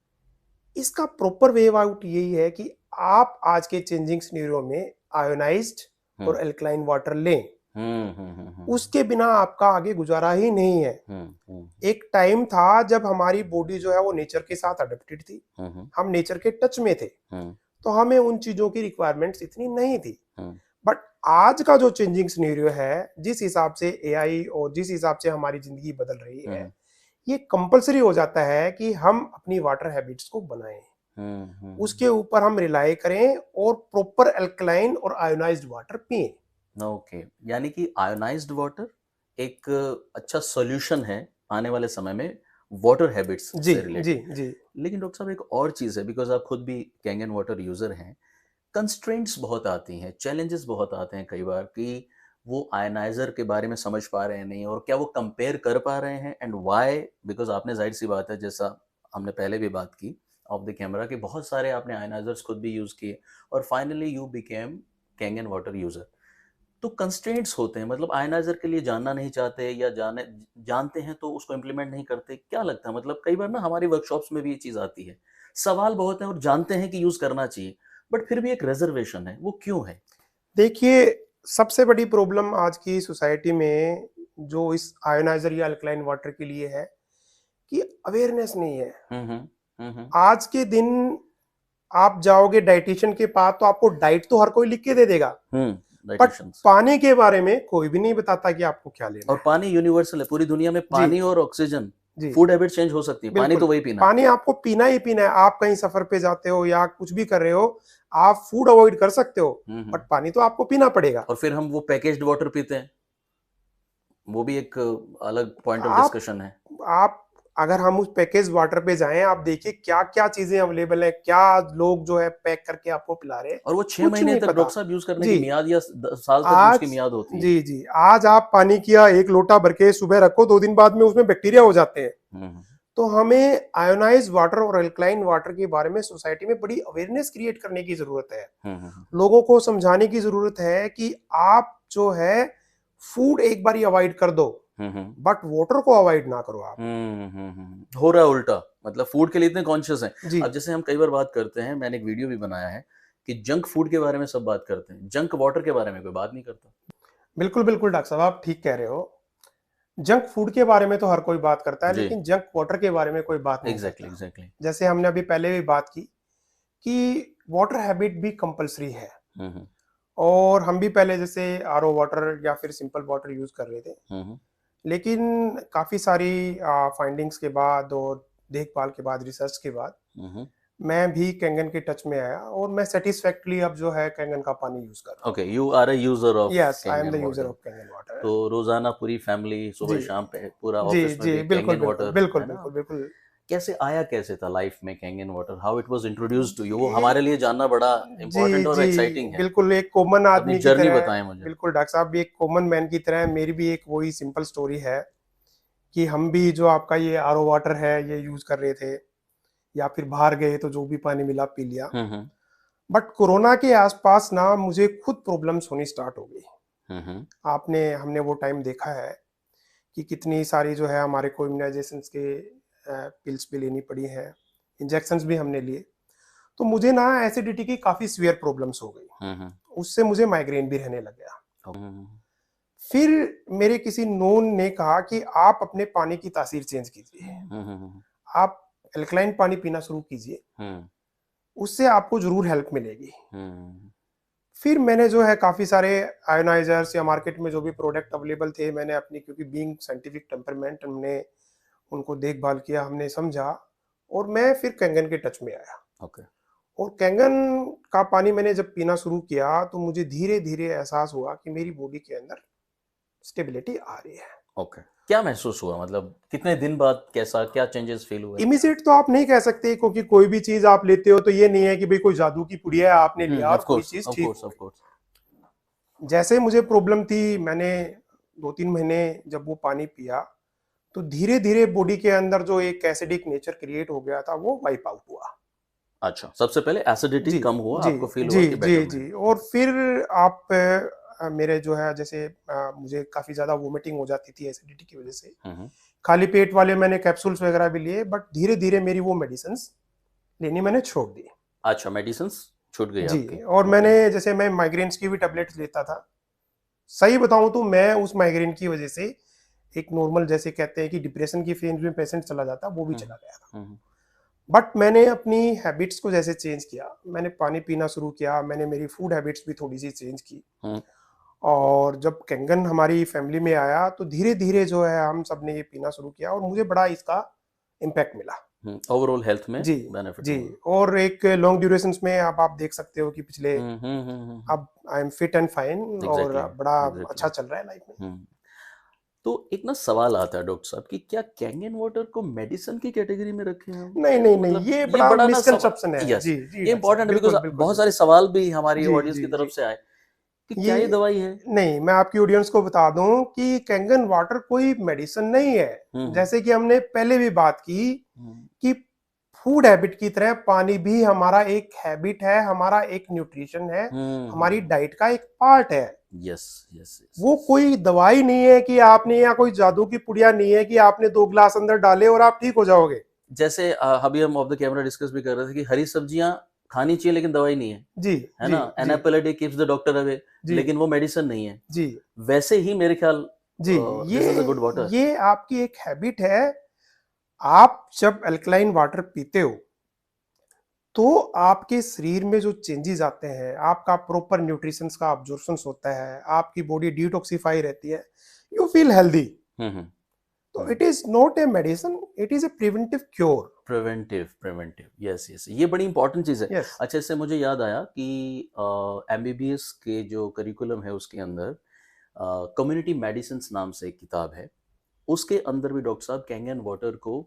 इसका प्रॉपर वे आउट यही है कि आप आज के चेंजिंग सिनेरियो में आयोनाइज्ड और एल्कलाइन वाटर लें। उसके बिना आपका आगे गुजारा ही नहीं है। एक टाइम था जब हमारी बॉडी जो है वो नेचर के साथ अडेप्टेड थी, हम नेचर के टच में थे, तो हमें उन चीजों की रिक्वायरमेंट्स इतनी नहीं थी। बट आज का जो चेंजिंग सिनेरियो है, जिस हिसाब से एआई और जिस हिसाब से हमारी जिंदगी बदल रही है, ये कंपलसरी हो जाता है कि हम अपनी वाटर हैबिट्स को बनाएं, उसके ऊपर हम रिलाई करें और प्रॉपर अल्कलाइन और आयोनाइज्ड वाटर पिएं। ओके, यानी कि आयोनाइज्ड वाटर एक अच्छा सॉल्यूशन है आने वाले समय में वाटर हैबिट्स से रिलेटेड। जी। लेकिन डॉक्टर साहब एक और चीज़ है, बिकॉज आप खुद भी कैंगन वाटर यूज़र हैं, कंस्ट्रेंट्स बहुत आती हैं, चैलेंजेस बहुत आते हैं कई बार कि वो आयनाइजर के बारे में समझ पा रहे हैं नहीं, और क्या वो कंपेयर कर पा रहे हैं, एंड वाई, बिकॉज आपने जाहिर सी बात है, जैसा हमने पहले भी बात की ऑफ द कैमरा, कि बहुत सारे आपने आयनाइजर्स खुद भी यूज़ किए और finally you became Kangen water user. तो कंस्ट्रेंट्स होते हैं, मतलब आयनाइजर के लिए जानना नहीं चाहते, या जानते हैं तो उसको इम्प्लीमेंट नहीं करते। क्या लगता है, मतलब कई बार ना हमारी वर्कशॉप्स में भी ये चीज़ आती है, सवाल बहुत है और जानते हैं कि यूज़ करना चाहिए, बट फिर भी एक रिजर्वेशन है, वो क्यों है? देखिए, सबसे बड़ी प्रॉब्लम आज की सोसाइटी में जो इस आयोनाइजर या अल्कलाइन वाटर के लिए है कि अवेयरनेस नहीं है। आज के दिन आप जाओगे डाइटिशियन के पास तो आपको डाइट तो हर कोई लिख के दे देगा, बट पानी के बारे में कोई भी नहीं बताता कि आपको क्या लेना और है। पानी यूनिवर्सल है पूरी दुनिया में, पानी और ऑक्सीजन, फूड हैबिट चेंज हो सकती है, पानी तो वही पीना है। पानी आपको पीना ही पीना है। आप कहीं सफर पे जाते हो या कुछ भी कर रहे हो, आप फूड अवॉइड कर सकते हो, बट पानी तो आपको पीना पड़ेगा। और फिर हम वो पैकेज्ड वाटर पीते हैं, वो भी एक अलग पॉइंट ऑफ डिस्कशन है। आप अगर हम उस पैकेज वाटर पे जाएं, आप देखिए क्या क्या चीजें अवेलेबल है, क्या लोग जो है पैक करके आपको पिला रहे हैं, और वो 6 महीने तक डॉक्टर साहब यूज करने की मियाद या साल तक आज उसकी मियाद होती है। जी, आज आप पानी किया 1 लोटा भर के सुबह रखो, 2 दिन बाद में उसमें बैक्टीरिया हो जाते हैं। तो हमें आयोनाइज वाटर और अल्कलाइन वाटर के बारे में सोसाइटी में बड़ी अवेयरनेस क्रिएट करने की जरूरत है। लोगों को समझाने की जरूरत है कि आप जो है फूड एक बार ही अवॉइड कर दो, बट वाटर को अवॉइड ना करो आप। हो रहा है उल्टा, मतलब फूड के लिए इतने कॉन्शियस हैं। अब जैसे हम कई बार बात करते हैं, मैंने एक वीडियो भी बनाया है कि जंक फूड के बारे में सब बात करते हैं, जंक वाटर के बारे में कोई बात नहीं करता। बिल्कुल डॉक्टर साहब, आप ठीक कह रहे हो। जंक फूड के बारे में तो हर कोई बात करता है, लेकिन जंक वाटर के बारे में कोई बात नहीं करता। एग्जैक्टली। जैसे हमने अभी पहले भी बात की कि वाटर हैबिट भी कंपलसरी है, और हम भी पहले जैसे आरओ वाटर या फिर सिंपल वाटर यूज कर रहे थे, लेकिन काफी सारी फाइंडिंग्स के बाद और देखभाल के बाद, रिसर्च के बाद मैं भी कैंगन के टच में आया और मैं सेटिस्फैक्टरली अब जो है कैंगन का पानी यूज कर रहा हूं। Okay, you are a user of yes, I am the user of Kangen water. तो रोजाना पूरी फैमिली सुबह शाम पे पूरा ऑफिस में भी बिल्कुल कैंगन वाटर, बिल्कुल। कैसे आया, कैसे था लाइफ में Kangen water, how it was introduced to you, वो हमारे लिए जानना बड़ा इंपॉर्टेंट और एक्साइटिंग है। बिल्कुल एक कॉमन आदमी की जर्नी तरह बताएं मुझे। बिल्कुल डॉक्टर साहब, भी एक कॉमन मैन की तरह मेरी भी एक वही सिंपल स्टोरी है कि हम भी जो आपका ये आरओ वाटर है ये यूज कर रहे थे, या फिर बाहर गए तो जो भी पानी मिला पी लिया। बट कोरोना के आसपास ना मुझे खुद प्रॉब्लम्स होनी स्टार्ट हो गई। हमने वो टाइम देखा है कि कितनी सारी जो है हमारे को इम्यूनाइजेशन के पिल्स भी लेनी पड़ी है, इंजेक्शंस भी हमने लिए, तो मुझे ना एसिडिटी की काफी सीवियर प्रॉब्लम्स हो गई। उससे मुझे माइग्रेन भी रहने लग गया। फिर मेरे किसी नोन ने कहा कि आप अपने पानी की तासीर चेंज कीजिए, आप एल्कलाइन पानी पीना शुरू कीजिए, उससे आपको जरूर हेल्प मिलेगी। फिर मैंने जो है काफी सारे आयोनाइजर्स या मार्केट में जो भी प्रोडक्ट अवेलेबल थे, मैंने अपनी, क्योंकि बीइंग साइंटिफिक टेम्परमेंट, हमने उनको देखभाल किया, हमने समझा, और मैं फिर कैंगन के टच में आया। और कैंगन का पानी मैंने जब पीना शुरू किया तो मुझे धीरे धीरे एहसास हुआ कि मेरी बॉडी के अंदर स्टेबिलिटी आ रही है। क्या महसूस हुआ, मतलब कितने दिन बाद कैसा, क्या चेंजेस फील हुए? इमीडिएट तो आप नहीं कह सकते, क्योंकि कोई भी चीज आप लेते हो तो ये नहीं है कि भाई कोई जादू की पुड़िया है आपने लिया और कोई चीज ठीक हो गई। जैसे मुझे प्रॉब्लम थी, मैंने 2-3 महीने जब वो पानी पिया तो धीरे धीरे बॉडी के अंदर जो एक एसिडिक नेचर क्रिएट हो गया था वो वाइप आउट हुआ। अच्छा, सबसे पहले एसिडिटी कम हुआ, जी, आपको फील जी, हुआ कि जी, जी। और फिर आप मेरे जो है, जैसे मुझे काफी ज्यादा वोमिटिंग हो जाती थी एसिडिटी की वजह से, खाली पेट वाले मैंने कैप्सूल्स वगैरह भी लिए, बट धीरे धीरे मेरी वो मेडिसिन लेनी मैंने छोड़ दी। अच्छा, मेडिसिन छूट गई जी आपकी? और मैंने, जैसे मैं माइग्रेन्स की भी टेबलेट्स लेता था, सही बताऊं तो मैं उस माइग्रेन की वजह से एक नॉर्मल, जैसे कहते हैं कि डिप्रेशन की फेज में पेशेंट चला जाता, वो भी चला गया था। बट मैंने अपनी हैबिट्स को जैसे चेंज किया, मैंने पानी पीना शुरू किया, मैंने मेरी फूड हैबिट्स भी थोड़ी सी चेंज की, और जब कैंगन हमारी फैमिली में आया तो धीरे धीरे जो है हम सब ने ये पीना शुरू किया और मुझे बड़ा इसका इम्पैक्ट मिला ओवरऑल हेल्थ में। जी, बेनिफिट जी। और एक लॉन्ग ड्यूरेशन में अब आप देख सकते हो कि पिछले, अब I am fit and fine, और बड़ा अच्छा चल रहा है लाइफ में। तो एक ना सवाल आता है डॉक्टर साहब कि क्या कैंगन वाटर को मेडिसिन की कैटेगरी में रखें हम? नहीं नहीं नहीं, ये बड़ा मिसकंसेप्शन है। यस, जी जी, ये इंपॉर्टेंट है, बिकॉज बहुत सारे सवाल भी हमारी जी, ऑडियंस जी, की तरफ जी। से आए कि क्या ये दवाई है? नहीं, मैं आपकी ऑडियंस को बता दूं कि कैंगन वाटर कोई मेडिसिन नहीं है। जैसे कि हमने पहले भी बात की कि फूड हैबिट की तरह पानी भी हमारा एक हैबिट है, हमारा एक न्यूट्रिशन है, हमारी डाइट का एक पार्ट है। यस यस, वो कोई दवाई नहीं है कि आपने, या कोई जादू की पुड़िया नहीं है कि आपने 2 ग्लास अंदर डाले और आप ठीक हो जाओगे। जैसे अभी हम ऑफ द कैमरा डिस्कस भी कर रहे थे कि हरी सब्जियां खानी चाहिए लेकिन दवाई नहीं है, जी, है ना? An apple a day keeps the doctor away, लेकिन वो मेडिसिन नहीं है। जी, वैसे ही मेरे ख्याल जी, this is a good water. ये आपकी एक हैबिट है। आप जब अल्कलाइन वाटर पीते हो तो आपके शरीर में जो चेंजेस आते हैं, आपका प्रॉपर न्यूट्रिशन का अब्जॉर्प्शन होता है, आपकी बॉडी डिटॉक्सिफाई रहती है, यू फील हेल्दी। तो it is not a medicine, it is a preventive cure. Preventive, yes yes, ये बड़ी इंपॉर्टेंट चीज है। yes. अच्छा, इससे मुझे याद आया कि एमबीबीएस के जो करिकुलम है उसके अंदर कम्युनिटी मेडिसिन नाम से एक किताब है, उसके अंदर भी डॉक्टर साहब कैंगन वाटर को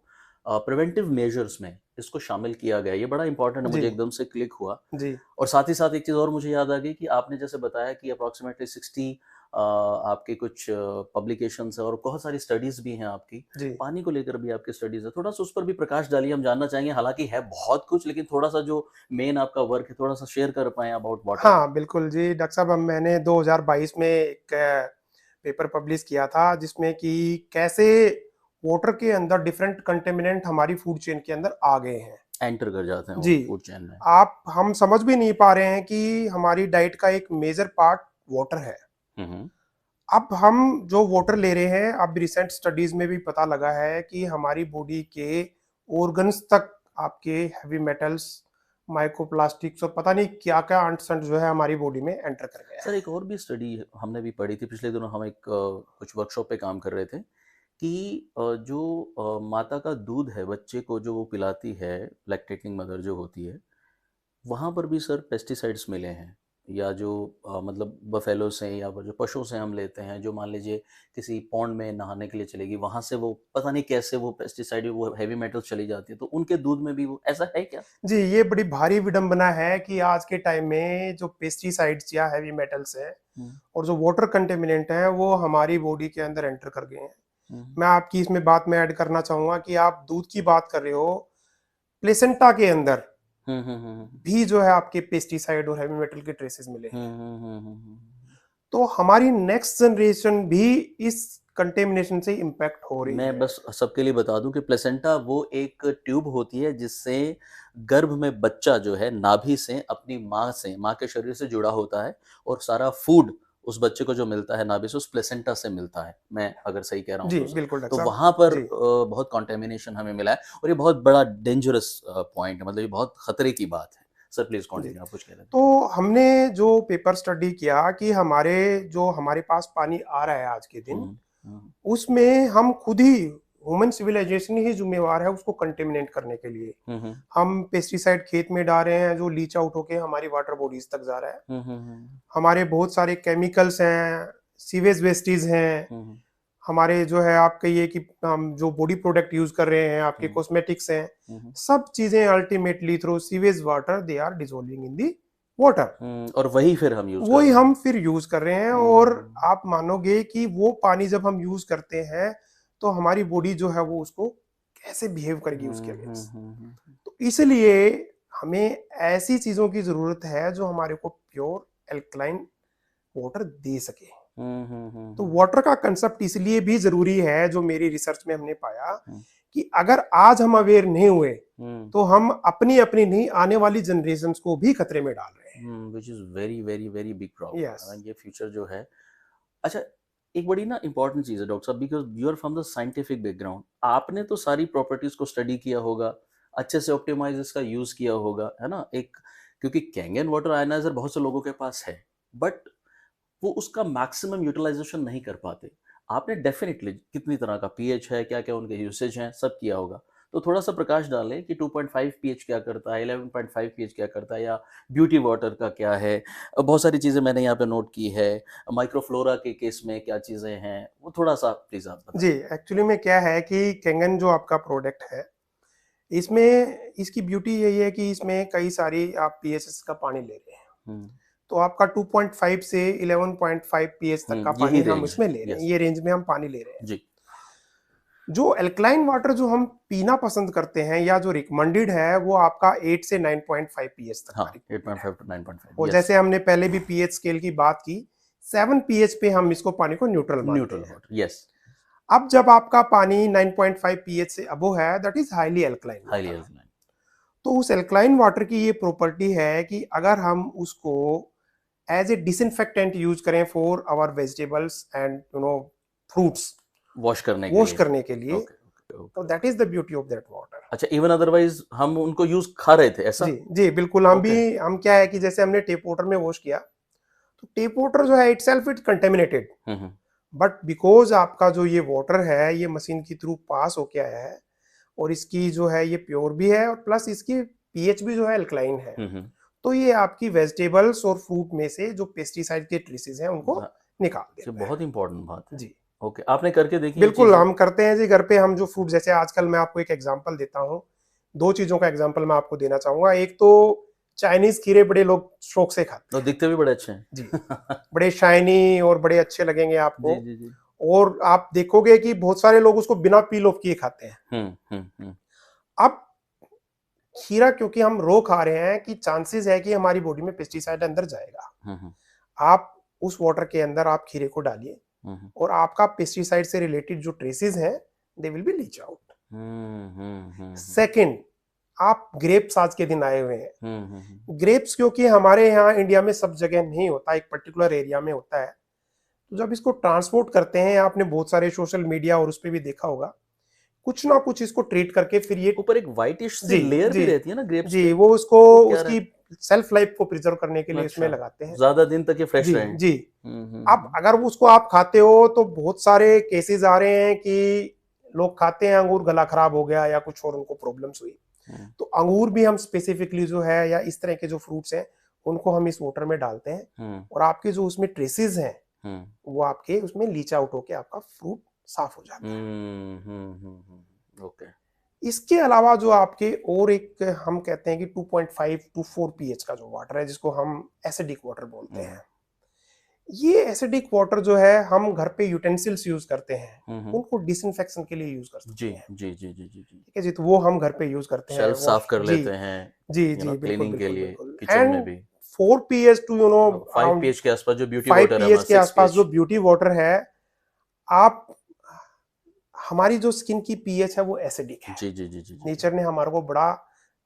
प्रिवेंटिव मेजर्स में इसको शामिल किया गया। ये बड़ा इंपॉर्टेंट है, मुझे एकदम से क्लिक हुआ जी। और साथ ही साथ एक चीज और मुझे याद आ गई कि आपने जैसे बताया कि अप्रोक्सीमेटली 60 आपके कुछ पब्लिकेशंस है और बहुत सारी स्टडीज भी हैं आपकी, पानी को लेकर भी आपकी स्टडीज है। थोड़ा सा उस पर भी प्रकाश डालिए, हम जानना चाहेंगे। हालांकि है बहुत कुछ, लेकिन थोड़ा सा जो मेन आपका वर्क है थोड़ा सा शेयर कर पाए अबाउट वाटर। हाँ बिल्कुल जी डॉक्टर साहब, मैंने 2022 में एक पेपर पब्लिश किया था जिसमें कि कैसे वाटर के अंदर डिफरेंट कंटेमिनेंट हमारी फूड चेन के अंदर आ गए हैं, एंटर कर जाते हैं जी फूड चेन में। आप, हम समझ भी नहीं पा रहे हैं कि हमारी डाइट का एक मेजर पार्ट वाटर है। अब हम जो वाटर ले रहे हैं, अब रिसेंट स्टडीज में भी पता लगा है कि हमारी बॉडी के ऑर्गन्स तक आपके हैवी मेटल्स, माइक्रोप्लास्टिक्स और पता नहीं क्या क्या अंट जो है हमारी बॉडी में एंटर कर गया है। सर एक और भी स्टडी हमने भी पढ़ी थी पिछले दिनों, हम एक कुछ वर्कशॉप पे काम कर रहे थे कि जो माता का दूध है बच्चे को जो वो पिलाती है, लैक्टेटिंग मदर जो होती है, वहाँ पर भी सर पेस्टिसाइड्स मिले हैं। या जो मतलब बफेलो से या जो पशु से हम लेते हैं, जो मान लीजिए किसी पॉन्ड में नहाने के लिए चलेगी, वहां से वो पता नहीं कैसे वो पेस्टिसाइड, वो हैवी मेटल चली जाती है, तो उनके दूध में भी वो ऐसा है क्या? जी, ये बड़ी भारी विडंबना है कि आज के टाइम में जो पेस्टिसाइड्स या हैवी मेटल्स है और जो वाटर कंटेमिनेंट है वो हमारी बॉडी के अंदर एंटर कर गए हैं। मैं आपकी इसमें बात में ऐड करना चाहूंगा कि आप दूध की बात कर रहे हो, प्लेसेंटा के अंदर भी जो है आपके पेस्टिसाइड और हैवी मेटल के ट्रेसेस मिले हैं। तो हमारी नेक्स्ट जनरेशन भी इस कंटेमिनेशन से इम्पैक्ट हो रही मैं है। बस सबके लिए बता दूं कि प्लेसेंटा वो एक ट्यूब होती है जिससे गर्भ में बच्चा जो है नाभि से अपनी माँ के शरीर से जुड़ा होता है, और सारा फूड उस बच्चे को जो मिलता है नाभि से उस प्लेसेंटा से मिलता है, मैं अगर सही कह रहा हूँ जी, तो सर। बिल्कुल डॉक्टर तो साहब। वहाँ पर जी। बहुत कॉन्टेमिनेशन हमें मिला है, और ये बहुत बड़ा डेंजरस पॉइंट है, मतलब ये बहुत खतरे की बात है। Sir please ji. कंटिन्यू, आप कुछ कह रहे थे। तो हमने जो पेपर स्टडी किया कि हमारे पास पानी आ रहा है आज के दिन, हम्म, उसमें हम खुद ही, ह्यूमन सिविलाइजेशन ही जिम्मेवार है उसको कंटेमिनेट करने के लिए। हम्म, हम पेस्टिसाइड खेत में डाल रहे हैं जो लीच आउट होके हमारी वाटर बॉडीज तक जा रहा है। हम्म, हम्म, हमारे बहुत सारे केमिकल्स हैं, सीवेज वेस्टीज हैं, हम्म, हमारे जो है आप कहिए कि हम जो बॉडी प्रोडक्ट यूज कर रहे हैं, आपके हम्म, कॉस्मेटिक्स हैं, हम्म, सब चीजें ultimately through sewage water they are dissolving in the water. और वही फिर हम यूज कर वही रहे हैं। हम फिर यूज कर रहे हैं, और हम्म, आप मानोगे कि वो पानी जब हम यूज करते हैं तो हमारी बॉडी जो है वो उसको कैसे बिहेव करेगी उसके अगेंस्ट। तो इसलिए हमें ऐसी चीजों की जरूरत है जो हमारे को प्योर एल्कलाइन वाटर दे सके। तो वाटर का कंसेप्ट इसलिए भी जरूरी है, जो मेरी रिसर्च में हमने पाया कि अगर आज हम अवेयर नहीं हुए तो हम अपनी अपनी नहीं, आने वाली जनरेशन को भी खतरे में डाल रहे हैं। Which is very very very big yes. Problem, ये फ्यूचर जो है। अच्छा, एक बड़ी ना इंपॉर्टेंट चीज है डॉक्टर साहब, because you are from the scientific background, आपने तो सारी प्रॉपर्टीज को स्टडी किया होगा, अच्छे से ऑप्टिमाइज इसका यूज किया होगा, है ना। एक, क्योंकि कैंगन वाटर आयनाइजर बहुत से लोगों के पास है, बट वो उसका मैक्सिमम यूटिलाइजेशन नहीं कर पाते। आपने डेफिनेटली कितनी तरह का पीएच है, क्या क्या उनके यूसेज हैं, सब किया होगा। तो थोड़ा सा प्रकाश डालें कि 2.5 पीएच क्या करता है, 11.5 पीएच क्या करता है, या ब्यूटी वाटर का क्या है। बहुत सारी चीज़ें मैंने यहाँ पे नोट की है, माइक्रोफ्लोरा के केस में क्या चीज़ें हैं, वो थोड़ा सा प्लीज़ आप जी, बताइए। एक्चुअली में क्या है कि कैंगन जो आपका प्रोडक्ट है, इसमें इसकी ब्यूटी यही है कि इसमें कई सारी आप पीएचएस का पानी ले रहे हैं। हम्म, तो आपका 2.5 से 11.5 पीएच तक का यही पानी हम रेंज है। उसमें ले रहे हैं, यस। ये रेंज में हम पानी ले रहे हैं। जी। जो एल्कलाइन वाटर जो हम पीना पसंद करते हैं या जो रिकमेंडेड है, वो आपका 8 से 9.5 पीएच तक हाँ, का रिकमेंडेड है। 8.5 to 9.5। और यस। जैसे हमने पहले भी पीएच स्केल की बात की, 7 पीएच पे हम इसको पानी को न्यूट्रल मानते न्यूट्रल हैं। Water, yes. अब जब आपका पानी 9.5 पीएच से अबो है, that is highly alkaline highly water. Alkaline. तो उस एल्कलाइन वाटर की ये प्रॉपर्टी है कि अगर हम उसको एज ए डिसइंफेक्टेंट यूज करें for our vegetables and fruits, wash करने के वॉश लिए। करने के लिए, ओके, ओके, तो okay. That is the beauty of that water. अच्छा, इवन अदरवाइज हम उनको यूज खा रहे थे ऐसा। जी जी, बिल्कुल। हम ओके। भी, हम क्या है कि जैसे हमने टेप वाटर में वॉश किया, तो टेप वाटर जो है itself it contaminated, hmm, but because आपका जो ये वाटर है ये मशीन के थ्रू पास होके आया है, और इसकी जो है ये प्योर भी है, और प्लस इसकी पीएच भी जो है अल्कलाइन है। हम्म, तो ये आपकी वेजिटेबल्स और फ्रूट में से जो पेस्टिसाइड के ट्रेसेस हैं उनको निकाल ये देता है। बहुत इंपॉर्टेंट बात है। जी ओके, आपने करके देखी ये बिल्कुल, चीजें। हम करते हैं जी घर पे। हम जो फ्रूट, जैसे आजकल मैं आपको एक एग्जांपल देता हूँ, दो चीजों का एग्जांपल मैं आपको देना चाहूंगा। एक तो चाइनीज खीरे बड़े लोग शौक से खाते और हैं। दिखते भी बड़े अच्छे जी, हैं। बड़े शाइनी और बड़े अच्छे लगेंगे आपको। जी, जी, जी। और आप देखोगे कि बहुत सारे लोग उसको बिना पील ऑफ किए खाते हैं। हम्म। अब खीरा क्योंकि हम रो खा रहे हैं, कि चांसेस है कि हमारी बॉडी में पेस्टिसाइड अंदर जाएगा। हम्म, आप उस वाटर के अंदर आप खीरे को डालिए, हम्म, और आपका पेस्टिसाइड से रिलेटेड जो ट्रेसेस हैं, they will be leach out. Second, आप ग्रेप्स आज के दिन आए हुए हैं। ग्रेप्स क्योंकि हमारे यहाँ इंडिया में सब जगह नहीं होता, एक पर्टिकुलर एरिया में होता है। तो जब इसको ट्रांसपोर्ट करते हैं, आपने बहुत सारे सोशल मीडिया और उस पर भी देखा होगा, कुछ ना कुछ इसको ट्रीट करके फिर ये, ऊपर एक व्हाइटिश सी जी लेयर भी जी रहती है ना ग्रेप्स जी, पे। वो उसको, वो क्या उसकी सेल्फ लाइफ को प्रिजर्व करने के लिए उसमें अच्छा, लगाते हैं। ज्यादा दिन तक ये फ्रेश जी रहे। जी। अब अगर उसको आप खाते हो तो बहुत सारे केसेस आ रहे हैं कि लोग खाते हैं अंगूर, गला खराब हो गया या कुछ और उनको प्रॉब्लम्स हुई। तो अंगूर भी हम स्पेसिफिकली जो है, या इस तरह के जो फ्रूट्स हैं, उनको हम इस वाटर में डालते हैं, और आपके जो उसमें ट्रेसेस हैं वो आपके उसमें लीच आउट होके आपका फ्रूट साफ हो जाता है। ओके। इसके अलावा जो आपके और एक, हम कहते हैं कि 2.5 टू 4 पीएच का जो वाटर है, जिसको हम एसिडिक वाटर बोलते हैं, ये एसिडिक वाटर जो है हम घर पे यूटेंसिल्स यूज करते हैं, उनको डिसइंफेक्शन के लिए यूज कर सकते जी हैं। जी जी जी जी जी। ठीक है जी, तो वो हम घर पे यूज करते हैं, शेल्फ साफ कर जी लेते हैं, जी जी, बिल्कुल क्लीनिंग के बिल्कुल लिए, बिल्कुल। किचन में एंड भी। 4 पीएच टू 5 अराउंड पीएच के आसपास जो ब्यूटी 5 वाटर है पीएच हमारा, के 6 आसपास जो पीएच। ब्यूटी वाटर है, आप हमारी जो स्किन की पीएच है वो एसिडिक है। जी जी जी जी जी। नेचर ने हमारे को बड़ा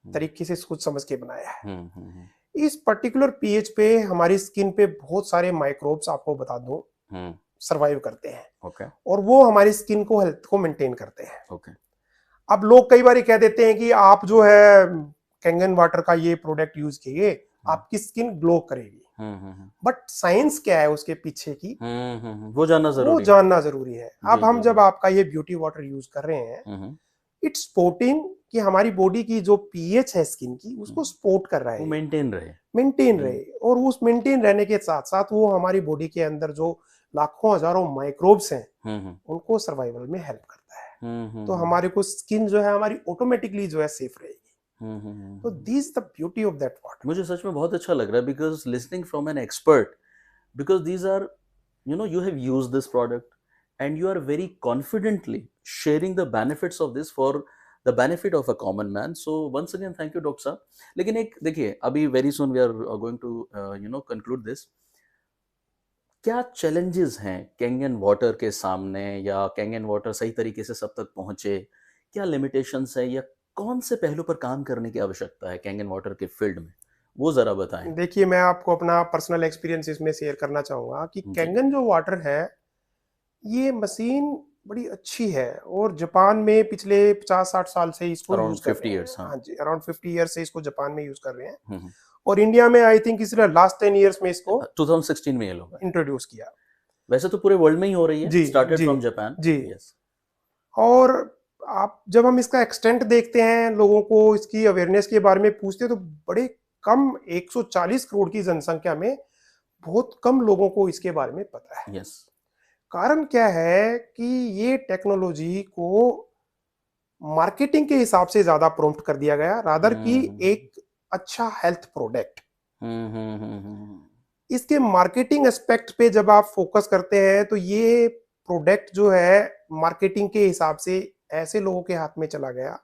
तरीके से सोच समझ के बनाया है। इस पर्टिकुलर पीएच पे हमारी स्किन पे बहुत सारे माइक्रोब्स, आपको बता दूं, सरवाइव करते हैं। ओके। और वो हमारी स्किन को, हेल्थ को मेंटेन करते हैं। ओके। अब लोग कई बार कह देते हैं कि आप जो है कैंगन वाटर का ये प्रोडक्ट यूज कीजिए, आपकी स्किन ग्लो करेगी। बट साइंस क्या है उसके पीछे की, वो जानना जरूरी है। अब हम जब आपका ये ब्यूटी वाटर यूज कर रहे हैं, इट्स सपोर्टिंग कि हमारी बॉडी की जो पीएच है स्किन की, उसको सपोर्ट कर रहा है, मेंटेन रहे। और उस मेंटेन रहने के साथ साथ वो हमारी बॉडी के अंदर जो लाखों हजारों माइक्रोब्स हैं, उनको सर्वाइवल में हेल्प करता है। तो हमारे को स्किन जो है हमारी ऑटोमेटिकली जो है सेफ रहेगी। तो this the beauty of that water. मुझे सच में बहुत अच्छा लग रहा है, because listening from an expert, because these are, you have used this product and you are very confidently sharing the benefits of this for the benefit of a common man. So once again thank you Dr. साहब। लेकिन एक देखिए, अभी very soon we are going to conclude this। क्या चैलेंजेस हैं कैंगन वाटर के सामने, या कैंगन वाटर सही तरीके से सब तक पहुंचे, क्या लिमिटेशंस है, या कौन से पहलू पर काम करने की आवश्यकता है कैंगन वाटर के फील्ड में, वो जरा बताएं। देखिए, मैं आपको अपना पर्सनल एक्सपीरियंस इसमें शेयर करना चाहूंगा कि कैंगन जो वाटर है, ये मशीन बड़ी अच्छी है और जापान में पिछले 50-60 साल से इसको यूज कर रहे हैं। हाँ जी, अराउंड 50 ईयर्स से इसको जापान में यूज कर रहे हैं। और इंडिया में आई थिंक इसने लास्ट 10 ईयर्स में इसको 2016 में ये लोग इंट्रोड्यूस किया। वैसे तो पूरे वर्ल्ड में ही हो रही है, जी, स्टार्टेड फ्रॉम जापान जी। yes. और आप जब हम इसका एक्सटेंट देखते हैं, लोगों को इसकी अवेयरनेस के बारे में पूछते हैं, तो बड़े कम 140 करोड़ की जनसंख्या में बहुत कम लोगों को इसके बारे में पता है। yes. कारण क्या है कि ये टेक्नोलॉजी को मार्केटिंग के हिसाब से ज्यादा प्रॉम्प्ट कर दिया गया, रादर की एक अच्छा हेल्थ प्रोडक्ट। इसके मार्केटिंग एस्पेक्ट पे जब आप फोकस करते हैं, तो ये प्रोडक्ट जो है मार्केटिंग के हिसाब से ऐसे लोगों के हाथ में चला गया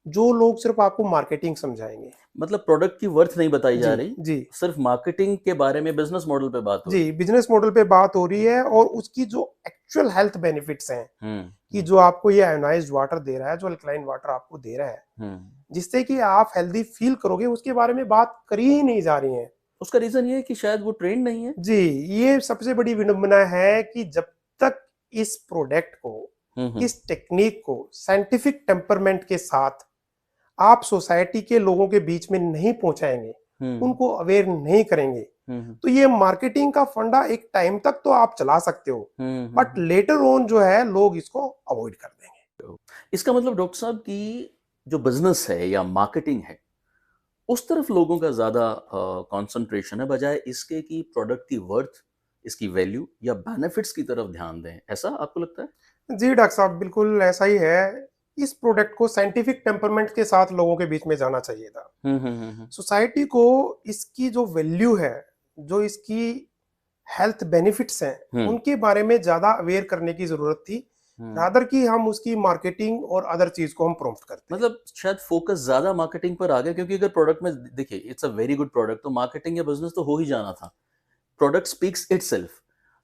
जो लोग सिर्फ आपको मार्केटिंग समझाएंगे। मतलब प्रोडक्ट की वर्थ नहीं बताई जा रही जी, सिर्फ मार्केटिंग के बारे में, बिजनेस मॉडल पे बात हो रही है। जी, बिजनेस मॉडल पे बात हो रही है। और उसकी जो एक्चुअल हेल्थ बेनिफिट्स हैं, कि जो आपको ये आयोनाइज्ड वाटर दे रहा है, जो अल्कलाइन वाटर आपको दे रहा है, जिससे कि आप हेल्दी फील करोगे, उसके बारे में बात करी ही नहीं जा रही है। उसका रीजन ये है कि शायद वो ट्रेंड नहीं है। जी, ये सबसे बड़ी विडंबना है कि जब तक इस प्रोडक्ट को, इस टेक्निक को साइंटिफिक टेम्परमेंट के साथ आप सोसाइटी के लोगों के बीच में नहीं पहुंचाएंगे, उनको अवेयर नहीं करेंगे, तो ये मार्केटिंग का फंडा एक टाइम तक तो आप चला सकते हो, बट लेटर ऑन जो है लोग इसको अवॉइड कर देंगे। इसका मतलब डॉक्टर साहब की जो बिजनेस है या मार्केटिंग है, उस तरफ लोगों का ज्यादा कंसंट्रेशन है, बजाय इसके कि प्रोडक्ट की वर्थ, इसकी वैल्यू या बेनिफिट्स की तरफ ध्यान दें। ऐसा आपको लगता है? जी डॉक्टर साहब, बिल्कुल ऐसा ही है। इस प्रोडक्ट को साइंटिफिक टेम्परमेंट के साथ लोगों के बीच में जाना चाहिए था। सोसाइटी को इसकी जो वैल्यू है, जो इसकी हेल्थ बेनिफिट्स हैं, उनके बारे में ज्यादा अवेयर करने की जरूरत थी, रादर की हम उसकी मार्केटिंग और अदर चीज को हम प्रॉम्प्ट करते हैं। मतलब शायद फोकस ज्यादा मार्केटिंग पर आ गया, क्योंकि अगर प्रोडक्ट में देखिए it's a very good product, तो मार्केटिंग या बिजनेस तो हो ही जाना था, प्रोडक्ट स्पीक्स इटसेल्फ।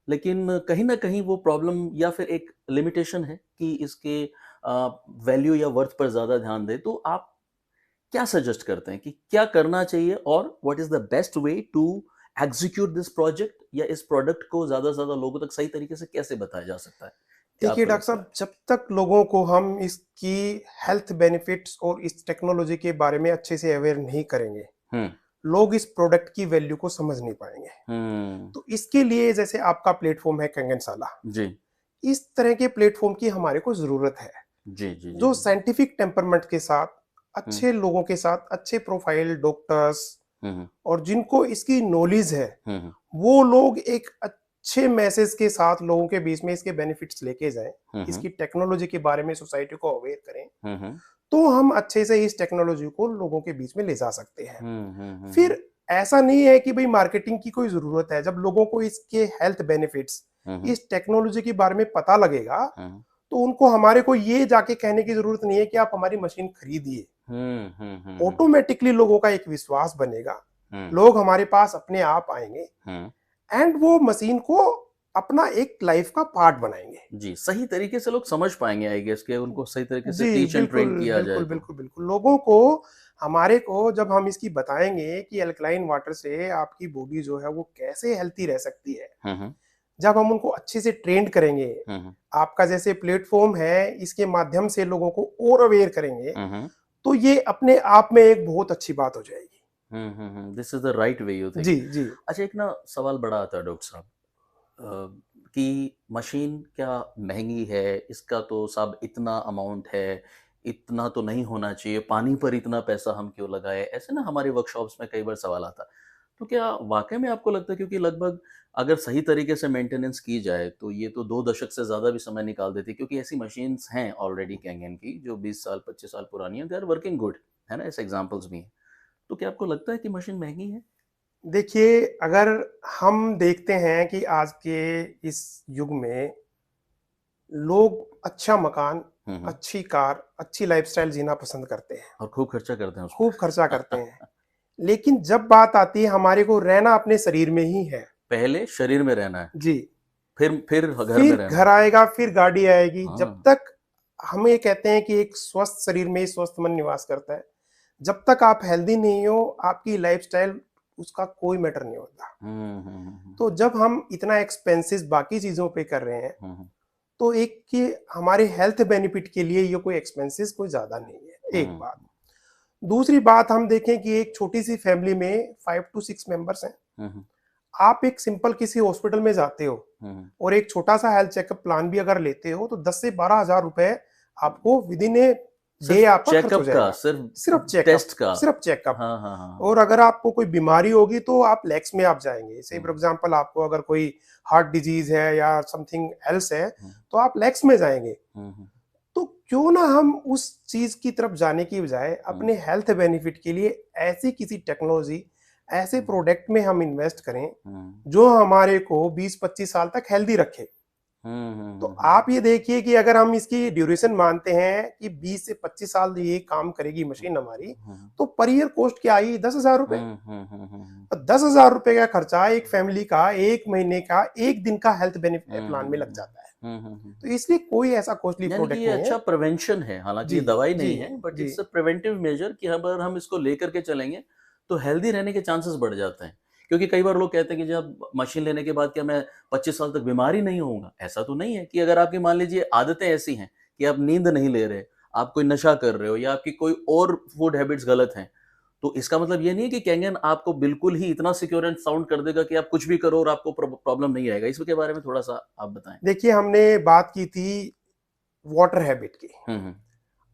लेकिन कहीं ना कहीं वो प्रॉब्लम या फिर एक लिमिटेशन है कि इसके वैल्यू या वर्थ पर ज्यादा ध्यान दे। तो आप क्या सजेस्ट करते हैं कि क्या करना चाहिए, और what is the best way to execute this project, या इस प्रोडक्ट को ज्यादा से ज्यादा लोगों तक सही तरीके से कैसे बताया जा सकता है? देखिए डॉक्टर साहब, जब तक लोगों को हम इसकी हेल्थ बेनिफिट्स और इस टेक्नोलॉजी के बारे में अच्छे से अवेयर नहीं करेंगे, लोग इस प्रोडक्ट की वैल्यू को समझ नहीं पाएंगे। तो इसके लिए जैसे आपका प्लेटफॉर्म है कैंगनसाला जी, इस तरह के प्लेटफॉर्म की हमारे को जरूरत है। जी जी, जो साइंटिफिक टेम्परमेंट के साथ, अच्छे लोगों के साथ, अच्छे प्रोफाइल डॉक्टर्स और जिनको इसकी नॉलेज है, वो लोग एक अच्छे मैसेज के साथ लोगों के बीच में इसके बेनिफिट्स लेके जाएं, इसकी टेक्नोलॉजी के बारे में सोसाइटी को अवेयर करें, तो हम अच्छे से इस टेक्नोलॉजी को लोगों के बीच में ले जा सकते हैं। फिर ऐसा नहीं है कि भाई मार्केटिंग की कोई जरूरत है। जब लोगों को इसके हेल्थ बेनिफिट्स, इस टेक्नोलॉजी के बारे में पता लगेगा, तो उनको हमारे को ये जाके कहने की जरूरत नहीं है कि आप हमारी मशीन खरीदिए। ऑटोमेटिकली लोगों का एक विश्वास बनेगा, लोग हमारे पास अपने आप आएंगे एंड वो मशीन को अपना एक लाइफ का पार्ट बनाएंगे। जी, सही तरीके से लोग समझ पाएंगे आई गेस कि उनको सही तरीके से जी टीच एंड बिल्कुल ट्रेन किया जाए बिल्कुल तो। बिल्कुल बिल्कुल, लोगों को, हमारे को जब हम इसकी बताएंगे कि अल्कलाइन वाटर से आपकी बॉडी जो है वो कैसे हेल्थी रह सकती है, हम्म। जब हम उनको अच्छे से ट्रेंड करेंगे, हम्म। आपका जैसे प्लेटफॉर्म है इसके माध्यम से लोगों को और अवेयर करेंगे, हम्म। तो ये अपने आप में एक बहुत अच्छी बात हो जाएगी। This is the right way you think. जी जी। अच्छा, एक ना सवाल बड़ा आता है डॉक्टर साहब, कि मशीन क्या महंगी है, इसका तो साहब इतना अमाउंट है, इतना तो नहीं होना चाहिए, पानी पर इतना पैसा हम क्यों लगाए, ऐसे ना हमारे वर्कशॉप्स में कई बार सवाल आता है। तो क्या वाकई में आपको लगता है, क्योंकि लगभग अगर सही तरीके से मेंटेनेंस की जाए तो ये तो 2 दशक से ज़्यादा भी समय निकाल देती है, क्योंकि ऐसी मशीन्स हैं ऑलरेडी कैंगन की जो 20 साल 25 साल पुरानी है, दे आर वर्किंग गुड, है ना, ऐसे एग्जाम्पल्स भी हैं। तो क्या आपको लगता है कि मशीन महंगी है? देखिए, अगर हम देखते हैं कि आज के इस युग में लोग अच्छा मकान, हम्म। अच्छी कार, अच्छी लाइफस्टाइल जीना पसंद करते हैं, और खूब खर्चा करते हैं खूब खर्चा उसमें। करते हैं। लेकिन जब बात आती है हमारे को रहना अपने शरीर में ही है। पहले शरीर में रहना है, जी। फिर घर में फिर रहना घर है। आएगा, फिर गाड़ी आएगी। जब हाँ। तक हम ये कहते हैं कि एक स्वस्थ शरीर में ही स्वस्थ मन निवास करता है, जब तक आप हेल्दी नहीं हो, आपकी लाइफस्टाइल उसका कोई मैटर नहीं होता। तो जब हम इतना एक्सपेंसेस बाकी चीजों पे कर रहे हैं, हम्म। तो एक कि हमारे हेल्थ बेनिफिट के लिए ये कोई एक्सपेंसेस कोई ज्यादा नहीं है, एक हम्म। बात। दूसरी बात, हम देखें कि एक छोटी सी फैमिली में 5 to 6 मेंबर्स हैं। हम्म। आप एक सिंपल किसी हॉस्पिटल में जाते हो हम्म। और एक छोटा सा हेल्थ चेकअप प्लान भी अगर लेते हो, तो 10 से 12 हज़ार रुपए आपको विद इन ए डे सिर्फ आपका खर्च हो चेकअप का, जाएगा। सिर्फ सिर्फ चेकअप, टेस्ट का। सिर्फ चेकअप। हाँ हाँ हाँ। और अगर आपको कोई बीमारी होगी तो आप लैक्स में आप जाएंगे। से फॉर हम्म। एग्जांपल, आपको अगर कोई हार्ट डिजीज है या समथिंग एल्स है, हम्म। तो आप लैक्स में जाएंगे। हम्म। तो क्यों ना हम उस चीज की तरफ जाने की बजाय हम्म। अपने हेल्थ बेनिफिट के लिए ऐसी किसी टेक्नोलॉजी, ऐसे हम्म। प्रोडक्ट में हम इन्वेस्ट करें हम्म। जो हमारे को 20-25 साल तक हेल्दी रखे। तो आप ये देखिए कि अगर हम इसकी ड्यूरेशन मानते हैं कि 20 से 25 साल ये काम करेगी मशीन हमारी, हम्म। तो पर ईयर कॉस्ट क्या आई? 10 हज़ार रुपए। हम्म। और 10 हज़ार रुपए का खर्चा एक फैमिली का, एक महीने का, एक दिन का हेल्थ बेनिफिट प्लान में लग जाता है। तो इसलिए कोई ऐसा कॉस्टली यानी कि प्रोडक्ट ये नहीं है। अच्छा प्रिवेंशन है, हालांकि जी ये दवाई जी नहीं है, बट जी। इट्स अ प्रिवेंटिव मेजर कि अगर हम इसको लेकर के चलेंगे तो हेल्दी रहने के चांसेस बढ़ जाते हैं। क्योंकि कई बार लोग कहते हैं कि जब मशीन लेने के बाद क्या मैं 25 साल तक बीमार ही नहीं होऊंगा, ऐसा तो नहीं है। कि अगर आपकी मान लीजिए आदतें ऐसी हैं कि आप नींद नहीं ले रहे, आप कोई नशा कर रहे हो, या आपकी कोई और फूड हैबिट्स गलत हैं, तो इसका मतलब ये नहीं है कि कैंगन आपको बिल्कुल ही इतना सिक्योर एंड साउंड कर देगा कि आप कुछ भी करो और आपको प्रॉब्लम नहीं आएगा। इसके बारे में थोड़ा सा आप बताएं। देखिए, हमने बात की थी वाटर हैबिट की। हम्म।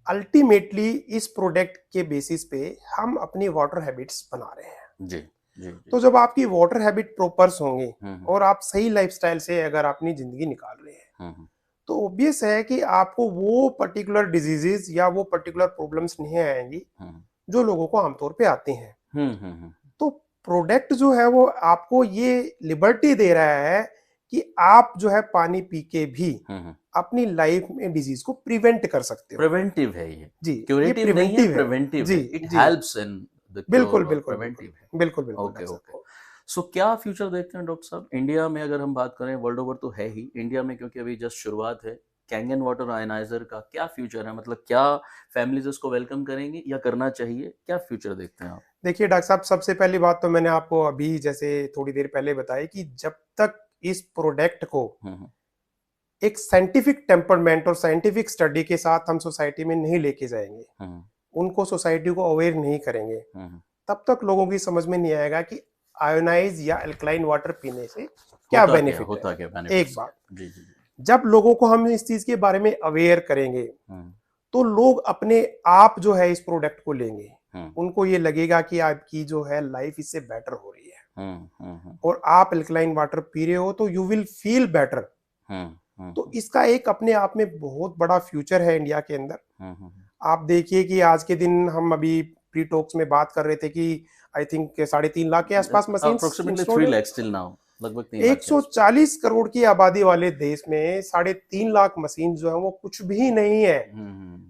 अल्टीमेटली इस प्रोडक्ट के बेसिस पे हम अपनी वाटर हैबिट्स बना रहे हैं। जी जी जी। तो जब आपकी वाटर हैबिट प्रॉपर्स होंगी हम्म। और आप सही लाइफस्टाइल से अगर अपनी जिंदगी निकाल रहे हैं, हम्म। तो ऑब्वियस है कि आपको वो पर्टिकुलर डिजीजेस या वो पर्टिकुलर प्रॉब्लम्स नहीं आएंगी हम्म। जो लोगों को आमतौर पे आती हैं। हम्म। तो प्रोडक्ट जो है वो आपको ये लिबर्टी दे रहा है कि आप जो है पानी पी के भी हम्म। अपनी लाइफ में डिजीज को प्रिवेंट कर सकते हो। प्रिवेंटिव है ये, जी, ये क्यूरेटिव नहीं है, प्रिवेंटिव है। प्रिवेंटिव जी है, इट जी। हेल्प्स इन द बिल्कुल क्योर और बिल्कुल बिल्कुल प्रिवेंटिव है। बिल्कुल बिल्कुल ओके डॉक्टर ओके। साहब। सो क्या फ्यूचर देखते हैं डॉक्टर साहब इंडिया में? अगर हम बात करें, वर्ल्ड ओवर तो है ही, इंडिया में क्योंकि अभी जस्ट शुरुआत है, कैंगन वाटर आयनाइजर का क्या फ्यूचर है? मतलब क्या फैमिलीज इसको वेलकम करेंगी या करना चाहिए? क्या फ्यूचर देखते हैं आप? देखिए डॉक्टर साहब, सबसे पहली बात तो मैंने आपको अभी जैसे थोड़ी देर पहले बताई कि जब तक इस प्रोडक्ट को हम्म। एक साइंटिफिक टेम्परमेंट और साइंटिफिक स्टडी के साथ हम सोसाइटी में नहीं लेके जाएंगे, हम्म। उनको सोसाइटी को अवेयर नहीं करेंगे, हम्म। तब तक लोगों की समझ में नहीं आएगा कि आयोनाइज या अल्कलाइन वाटर पीने से क्या बेनिफिट है। होता क्या एक बेनिफिट्स है? बात, जी जी जी। जब लोगों को हम इस चीज के बारे में अवेयर करेंगे, हम्म। तो लोग अपने आप जो है इस प्रोडक्ट को लेंगे। हम्म। उनको ये लगेगा कि आपकी जो है लाइफ इससे बेटर हो रही है, हम्म। और आप अल्कलाइन वाटर पी रहे हो तो यू विल फील बेटर। हम्म। तो इसका एक अपने आप में बहुत बड़ा फ्यूचर है इंडिया के अंदर। हम्म। आप देखिए कि आज के दिन हम अभी प्री टॉक्स में बात कर रहे थे कि आई थिंक 3.5 लाख के आसपास मशीन अप्रोक्सीमेटली इंस्टॉल्ड 3 है। लाख स्टिल नाउ, लगभग 3 लाख के आसपास। 140 करोड़ की आबादी वाले देश में 3.5 लाख मशीन जो है वो कुछ भी नहीं है।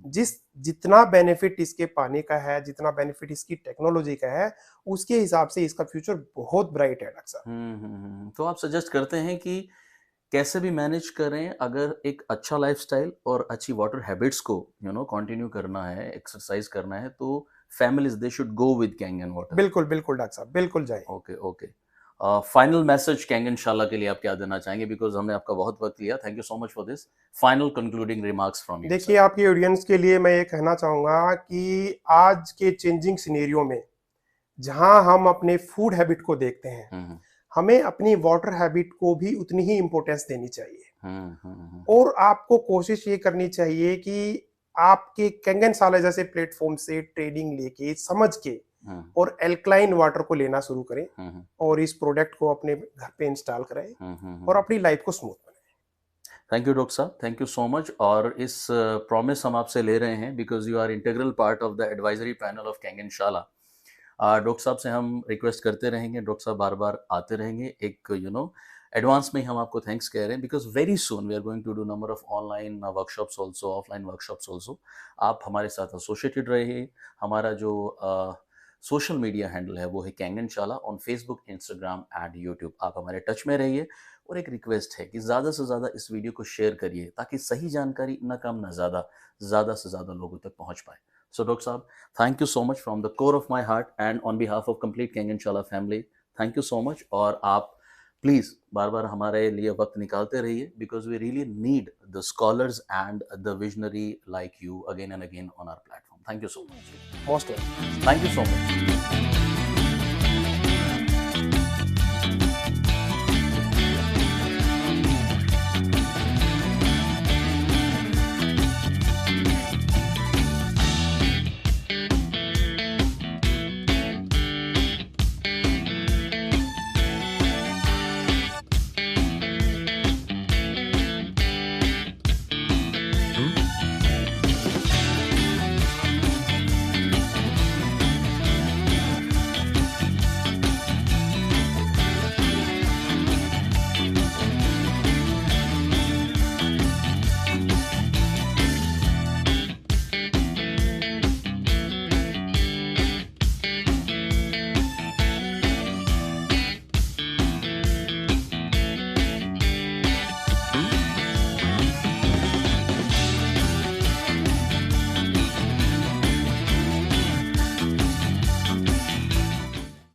जिस जितना बेनिफिट इसके पानी का है, जितना बेनिफिट इसकी टेक्नोलॉजी का है, उसके हिसाब से इसका फ्यूचर बहुत ब्राइट है डॉक्टर साहब। तो आप सजेस्ट करते हैं कि कैसे भी मैनेज करें, अगर एक अच्छा लाइफस्टाइल और अच्छी वाटर हैबिट्स को कंटिन्यू करना है, एक्सरसाइज करना है, तो families they should go with Kangen water. बिल्कुल बिल्कुल डॉक्टर साहब, बिल्कुल जाए। Okay okay. Final message Kangen शाला के लिए आप क्या देना चाहेंगे, बिकॉज हमने आपका बहुत वक्त लिया। Thank you so much for this. Final concluding remarks from you देखिए, आपकी ऑडियंस के लिए मैं ये कहना चाहूँगा कि आज के चेंजिंग सिनेरियो में जहाँ हम अपने फूड हैबिट को देखते हैं, हमें अपनी वाटर हैबिट को भी उतनी ही इम्पोर्टेंस देनी चाहिए। और आपको कोशिश ये करनी चाहिए कि आपके कैंगन साला जैसे प्लेटफॉर्म से ट्रेडिंग लेके समझ के और एल्कलाइन वाटर को लेना शुरू करें और इस प्रोडक्ट को अपने घर पे इंस्टॉल कराएं और अपनी लाइफ को स्मूथ बनाएं। थैंक यू डॉक्टर साहब, थैंक यू सो मच। और इस प्रॉमिस हम आपसे ले रहे हैं because you are integral part of the advisory panel of Kangan Shala. Doctor साहब से हम रिक्वेस्ट करते रहेंगे, डॉक्टर साहब बार बार आते रहेंगे। एक एडवांस में हम आपको थैंक्स कह रहे हैं because very soon we are going to do number of online workshops also, offline workshops also. आप हमारे साथ एसोसिएटेड रहिए। हमारा जो सोशल मीडिया हैंडल है वो है कैंगन शाला on Facebook, Instagram and YouTube. आप हमारे टच में रहिए। और एक रिक्वेस्ट है कि ज़्यादा से ज़्यादा इस वीडियो को शेयर करिए ताकि सही जानकारी न कम न ज़्यादा से ज़्यादा लोगों तक पहुंच पाए। So, Dr. Saab, thank you so much from the core of my heart and on behalf of complete Kangan Shala family. Thank you so much. और आप प्लीज़ बार बार हमारे लिए वक्त निकालते रहिए because we really need the scholars and the visionary like you again and again on our platform. Thank you so much. Most welcome. Thank you so much.